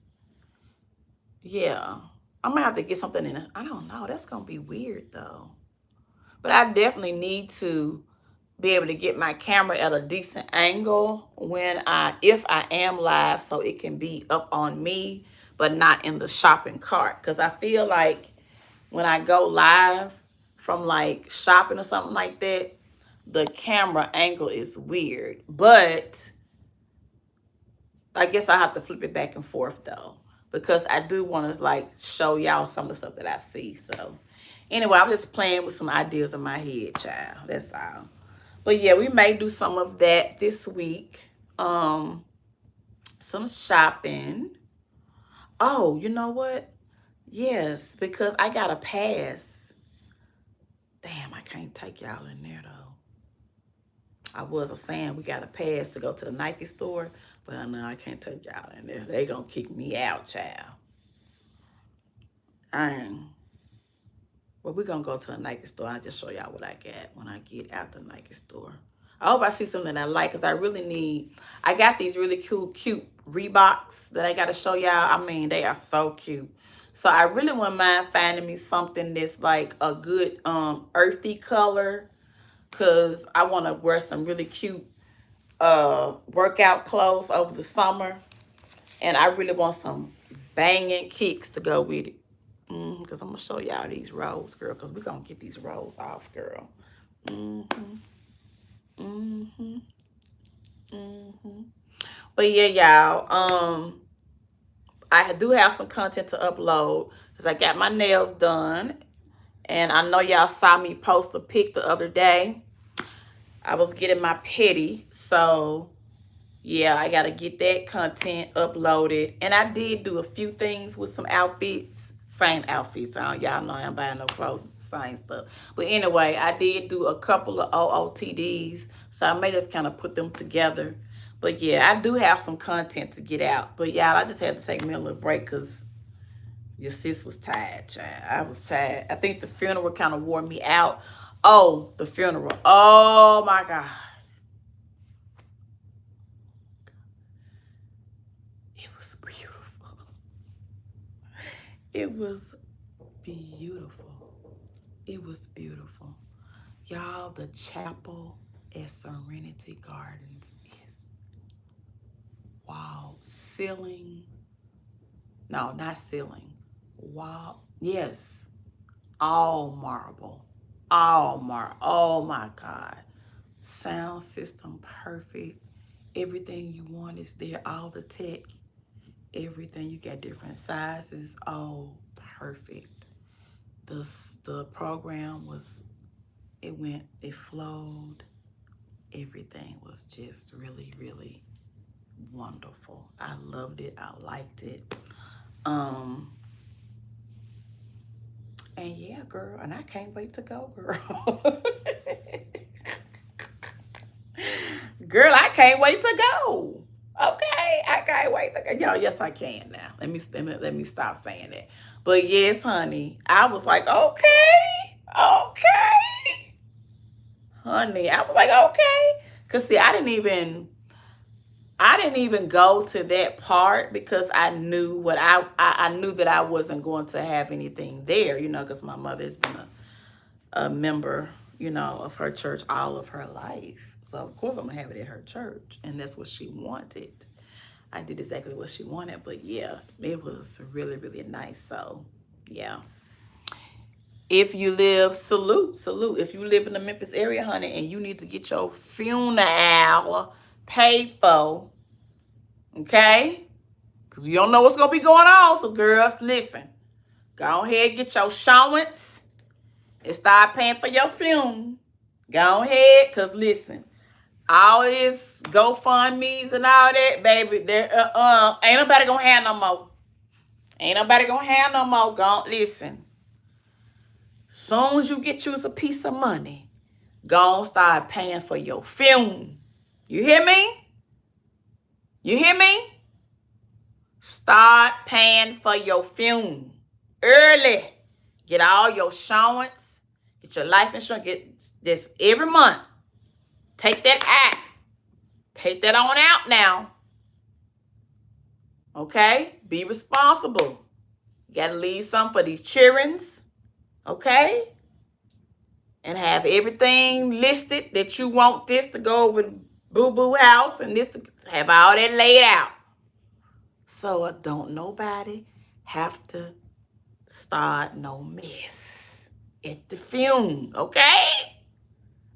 yeah, I'm gonna have to get something in it. I don't know. That's gonna be weird though. But I definitely need to be able to get my camera at a decent angle when if I am live, so it can be up on me, but not in the shopping cart. Because I feel like when I go live from like shopping or something like that, the camera angle is weird. But I guess I have to flip it back and forth though, because I do want to like show y'all some of the stuff that I see. So anyway, I'm just playing with some ideas in my head, child. That's all. But yeah, we may do some of that this week. Some shopping. Oh, you know what? Yes, because I got a pass. Damn, I can't take y'all in there though. I was saying we got a pass to go to the Nike store, but no, I can't take y'all in there. They gonna kick me out, child. Well, we're gonna go to a Nike store. I'll just show y'all what I got when I get out the Nike store. I hope I see something that I like, because I really need, I got these really cute Reeboks that I gotta show y'all. I mean, they are so cute. So I really wouldn't mind finding me something that's like a good earthy color, because I want to wear some really cute workout clothes over the summer. And I really want some banging kicks to go with it. Because I'm going to show y'all these rolls, girl. Because we're going to get these rolls off, girl. But yeah, y'all. I do have some content to upload. Because I got my nails done. And I know y'all saw me post a pic the other day. I was getting my pedi. So yeah, I got to get that content uploaded. And I did do a few things with some outfits. Same outfits. Y'all know I ain't buying no clothes. It's the same stuff. But anyway, I did do a couple of OOTDs. So I may just kind of put them together. But yeah, I do have some content to get out. But y'all, I just had to take me a little break because your sis was tired, child. I was tired. I think the funeral kind of wore me out. Oh, the funeral. Oh, my God. It was beautiful. It was beautiful. Y'all, the chapel at Serenity Gardens is, wow. Ceiling. No, not ceiling. Wow. Yes. All marble. All marble. Oh, my God. Sound system perfect. Everything you want is there. All the tech. Everything. You got different sizes. Oh, perfect. The program was, it flowed. Everything was just really, really wonderful. I loved it. I liked it. And yeah, girl, and I can't wait to go, girl. Girl, I can't wait to go. Okay, I can't wait to go. Yo, yes, I can now. Let me stop saying that. But yes, honey, I was like, okay, honey. I was like, okay, cause see, I didn't even go to that part because I knew what I knew that I wasn't going to have anything there, you know, because my mother has been a member, you know, of her church all of her life. So of course I'm gonna have it at her church, and that's what she wanted. I did exactly what she wanted, but yeah, it was really, really nice. So yeah. If you live, salute. If you live in the Memphis area, honey, and you need to get your funeral paid for, okay? Because you don't know what's going to be going on. So, girls, listen. Go ahead, get your insurance and start paying for your funeral. Go ahead, because listen, all this GoFundMe's and all that, baby, ain't nobody going to have no more. Ain't nobody going to have no more. Listen. Soon as you get you a piece of money, go start paying for your funeral. You hear me? You hear me? Start paying for your funeral early. Get all your insurance. Get your life insurance. Get this every month. Take that out. Take that on out now. Okay? Be responsible. You got to leave some for these childrens. Okay? And have everything listed that you want this to go over to boo-boo house and this to have all that laid out. So don't nobody have to start no mess at the funeral, okay?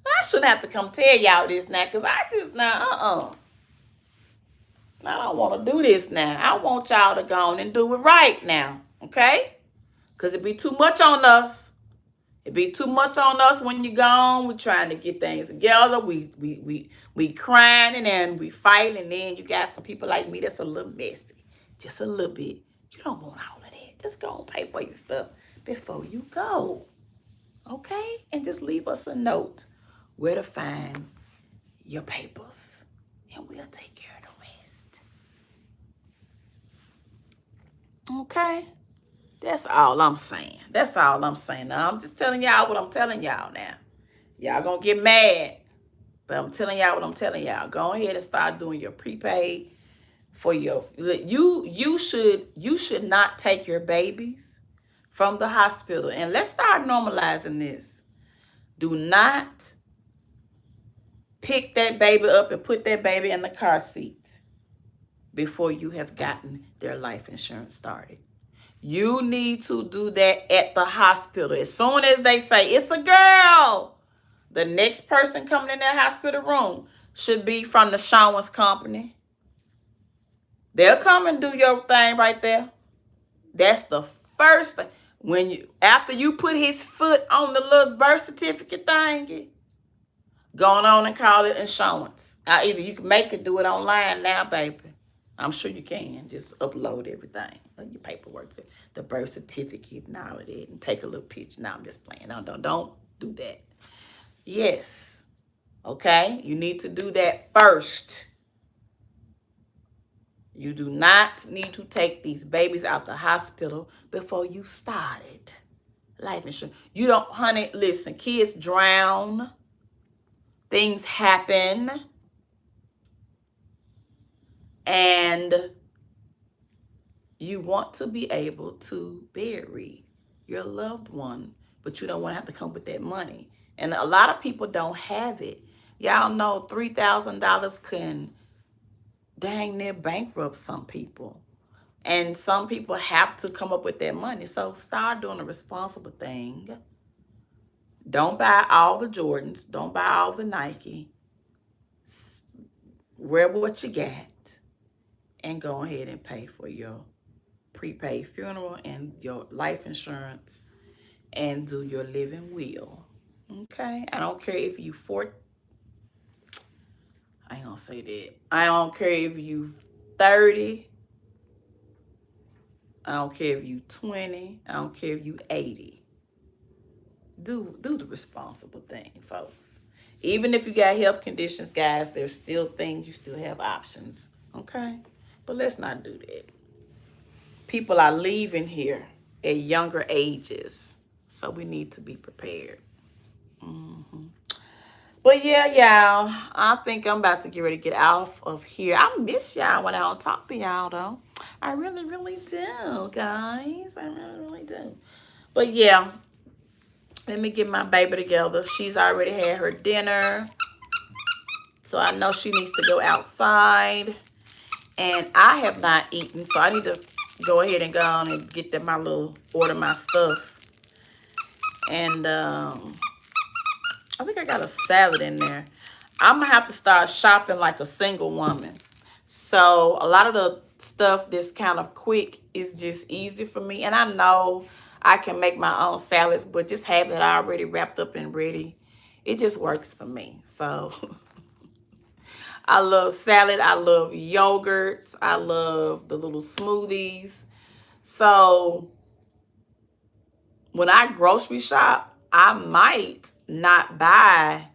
I shouldn't have to come tell y'all this now, because I just I don't want to do this now. I want y'all to go on and do it right now, okay? Because it be too much on us. It be too much on us when you're gone. We're trying to get things together. We crying and then we fighting, and then you got some people like me that's a little messy. Just a little bit. You don't want all of that. Just go and pay for your stuff before you go. Okay? And just leave us a note where to find your papers. And we'll take care of the rest. Okay? That's all I'm saying. That's all I'm saying. Now, I'm just telling y'all what I'm telling y'all now. Y'all gonna get mad. But I'm telling y'all what I'm telling y'all. Go ahead and start doing your prepaid for your... You should not take your babies from the hospital. And let's start normalizing this. Do not pick that baby up and put that baby in the car seat before you have gotten their life insurance started. You need to do that at the hospital. As soon as they say, it's a girl, the next person coming in that hospital room should be from the insurance company. They'll come and do your thing right there. That's the first thing. After you put his foot on the little birth certificate thing, going on and call it insurance. Either you can make it do it online now, baby. I'm sure you can. Just upload everything. Your paperwork, the birth certificate and all of that. And take a little picture. Now I'm just playing. Don't do that. Yes. Okay? You need to do that first. You do not need to take these babies out the hospital before you started life insurance. You don't, honey, listen, kids drown. Things happen. And you want to be able to bury your loved one, but you don't want to have to come with that money. And a lot of people don't have it. Y'all know $3,000 can dang near bankrupt some people. And some people have to come up with that money. So start doing a responsible thing. Don't buy all the Jordans. Don't buy all the Nike. Wear what you got. And go ahead and pay for your prepaid funeral and your life insurance. And do your living will. Okay? I don't care if you I ain't gonna say that. I don't care if you 30. I don't care if you 20. I don't care if you 80. Do the responsible thing, folks. Even if you got health conditions, guys, there's still things, you still have options. Okay? But let's not do that. People are leaving here at younger ages. So we need to be prepared. But yeah, y'all, I think I'm about to get ready to get out of here. I miss y'all when I don't talk to y'all, though. I really, really do, guys. I really, really do. But yeah, let me get my baby together. She's already had her dinner. So I know she needs to go outside. And I have not eaten, so I need to go ahead and go on and get my order my stuff. And I think I got a salad in there. I'm going to have to start shopping like a single woman. So a lot of the stuff that's kind of quick is just easy for me. And I know I can make my own salads, but just have it already wrapped up and ready, it just works for me. So I love salad. I love yogurts. I love the little smoothies. So when I grocery shop, I might not buy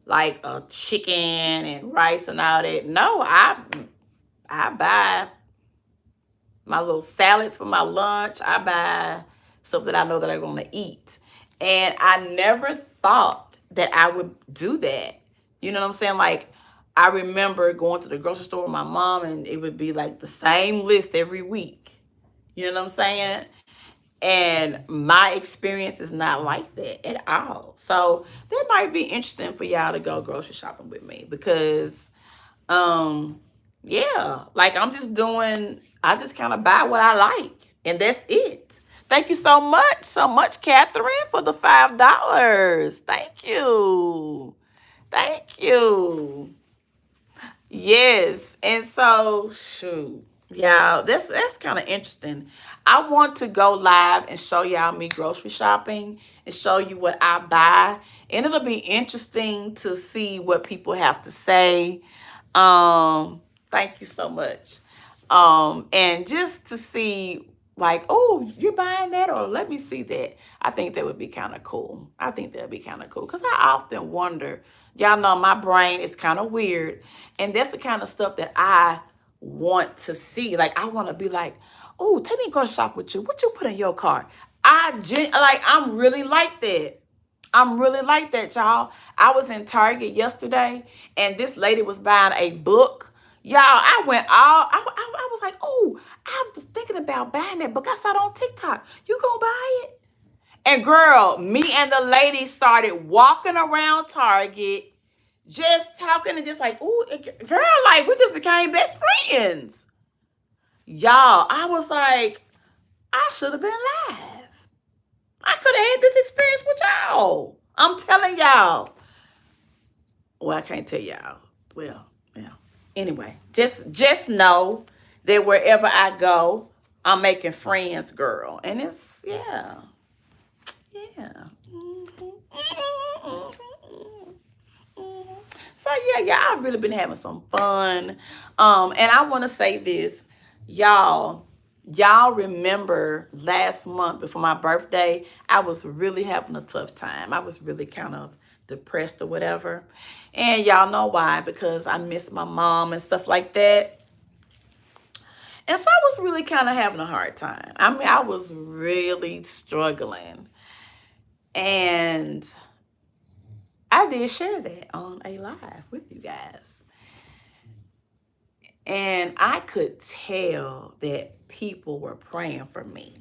like a chicken and rice and all that. No, I buy my little salads for my lunch. I buy stuff that I know that I'm going to eat. And I never thought that I would do that. You know what I'm saying? Like, I remember going to the grocery store with my mom, and it would be like the same list every week. You know what I'm saying? And my experience is not like that at all. So that might be interesting for y'all to go grocery shopping with me, because yeah, like I just kind of buy what I like, and that's it. Thank you so much, Catherine, for the $5. Thank you. Thank you. Yes. And so, shoot, y'all, that's kind of interesting. I want to go live and show y'all me grocery shopping and show you what I buy. And it'll be interesting to see what people have to say. Thank you so much. And just to see, like, oh, you're buying that, or let me see that. I think that would be kind of cool. I think that would be kind of cool, because I often wonder, y'all know my brain is kind of weird, and that's the kind of stuff that I want to see. Like, I want to be like, oh, take me to go shop with you. What you put in your cart? I'm really like that. I'm really like that, y'all. I was in Target yesterday, and this lady was buying a book. Y'all, I was like, oh, I was thinking about buying that book. I saw it on TikTok. You gonna buy it? And girl, me and the lady started walking around Target, just talking and just like, ooh, girl, like we just became best friends. Y'all, I was like, I should have been live. I could have had this experience with y'all. I'm telling y'all. Well, I can't tell y'all. Well, yeah. Anyway, just know that wherever I go, I'm making friends, girl. And it's, yeah. Yeah. So yeah, I've really been having some fun. And I want to say this, y'all remember last month before my birthday, I was really having a tough time. I was really kind of depressed or whatever. And y'all know why, because I miss my mom and stuff like that. And so I was really kind of having a hard time. I mean, I was really struggling. And I did share that on a live with you guys. And I could tell that people were praying for me,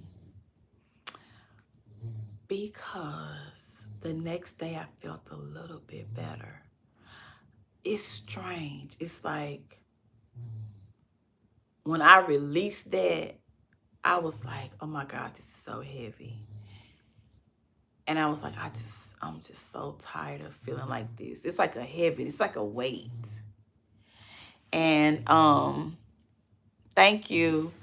because the next day I felt a little bit better. It's strange. It's like when I released that, I was like, oh my God, this is so heavy. And I was like, I'm just so tired of feeling like this. It's like it's like a weight. And thank you.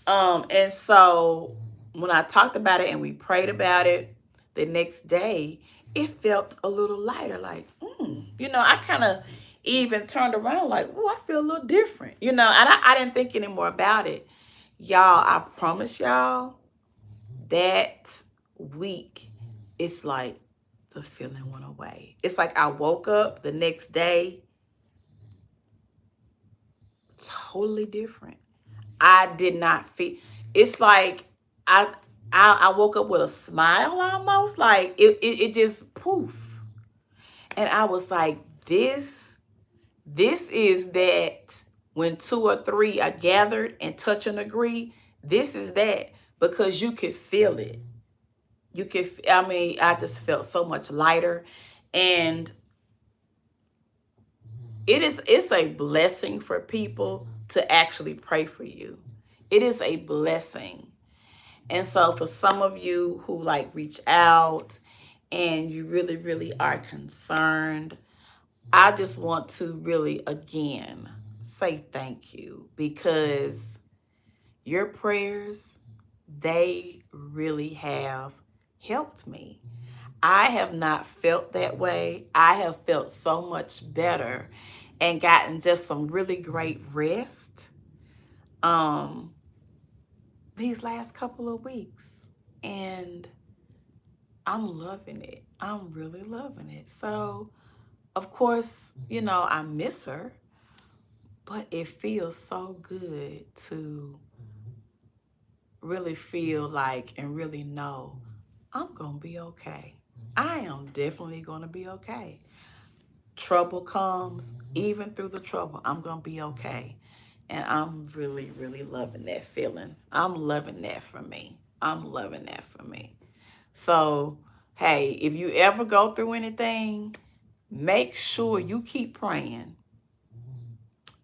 And so when I talked about it and we prayed about it, the next day, it felt a little lighter. Like, I kind of even turned around like, oh, I feel a little different, and I didn't think anymore about it. Y'all, I promise y'all, that week, it's like the feeling went away. It's like I woke up the next day totally different. I did not feel, it's like I woke up with a smile almost, like it just poof. And I was like, this is that when 2 or 3 are gathered and touch and agree, this is that, because you could feel it. I just felt so much lighter. And it's a blessing for people to actually pray for you. It is a blessing. And so for some of you who like reach out and you really, really are concerned, I just want to really, again, say thank you, because your prayers, they really have helped me. I have not felt that way. I have felt so much better and gotten just some really great rest these last couple of weeks. And I'm loving it. I'm really loving it. So, of course, you know, I miss her, but it feels so good to really feel like and really know I'm going to be okay. I am definitely going to be okay. Trouble comes, even through the trouble, I'm going to be okay. And I'm really, really loving that feeling. I'm loving that for me. I'm loving that for me. So, hey, if you ever go through anything, make sure you keep praying.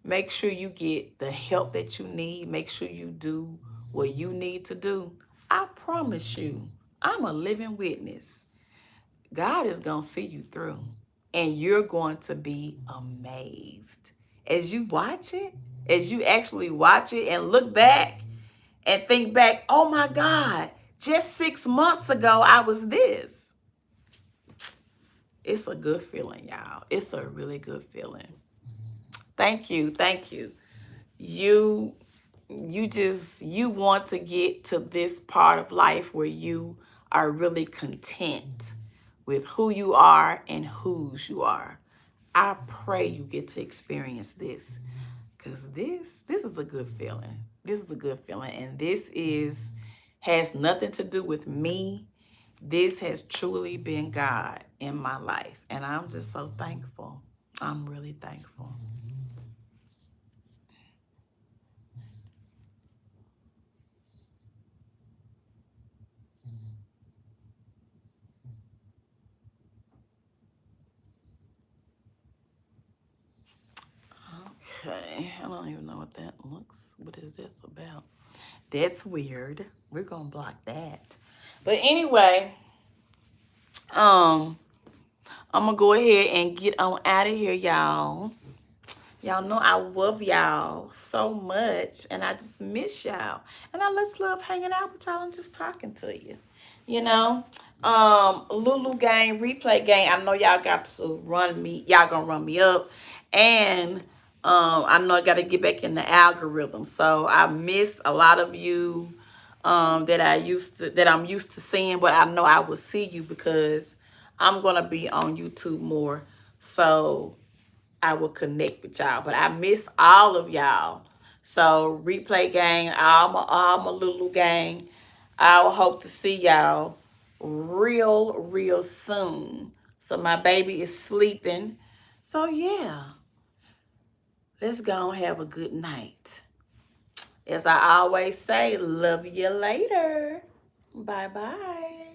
Make sure you get the help that you need. Make sure you do what you need to do. I promise you, I'm a living witness. God is going to see you through, and you're going to be amazed. As you watch it, as you actually watch it and look back and think back, oh my God, just 6 months ago, I was this. It's a good feeling, y'all. It's a really good feeling. Thank you. Thank you. You want to get to this part of life where you are really content with who you are and whose you are. I pray you get to experience this, because this is a good feeling. This is a good feeling, and has nothing to do with me. This has truly been God in my life, and I'm just so thankful. I'm really thankful. Okay, I don't even know what that looks. What is this about? That's weird. We're gonna block that. But anyway, I'm gonna go ahead and get on out of here, y'all. Y'all know I love y'all so much, and I just miss y'all. And I just love hanging out with y'all and just talking to you. You know, Lulu game, replay game. I know y'all got to run me. Y'all gonna run me up, and I know I got to get back in the algorithm. So I missed a lot of you that I'm used to seeing, but I know I will see you because I'm gonna be on YouTube more. So I will connect with y'all. But I miss all of y'all. So replay gang, all my Lulu gang. I will hope to see y'all real soon. So my baby is sleeping. So yeah, let's go and have a good night. As I always say, love you later. Bye-bye.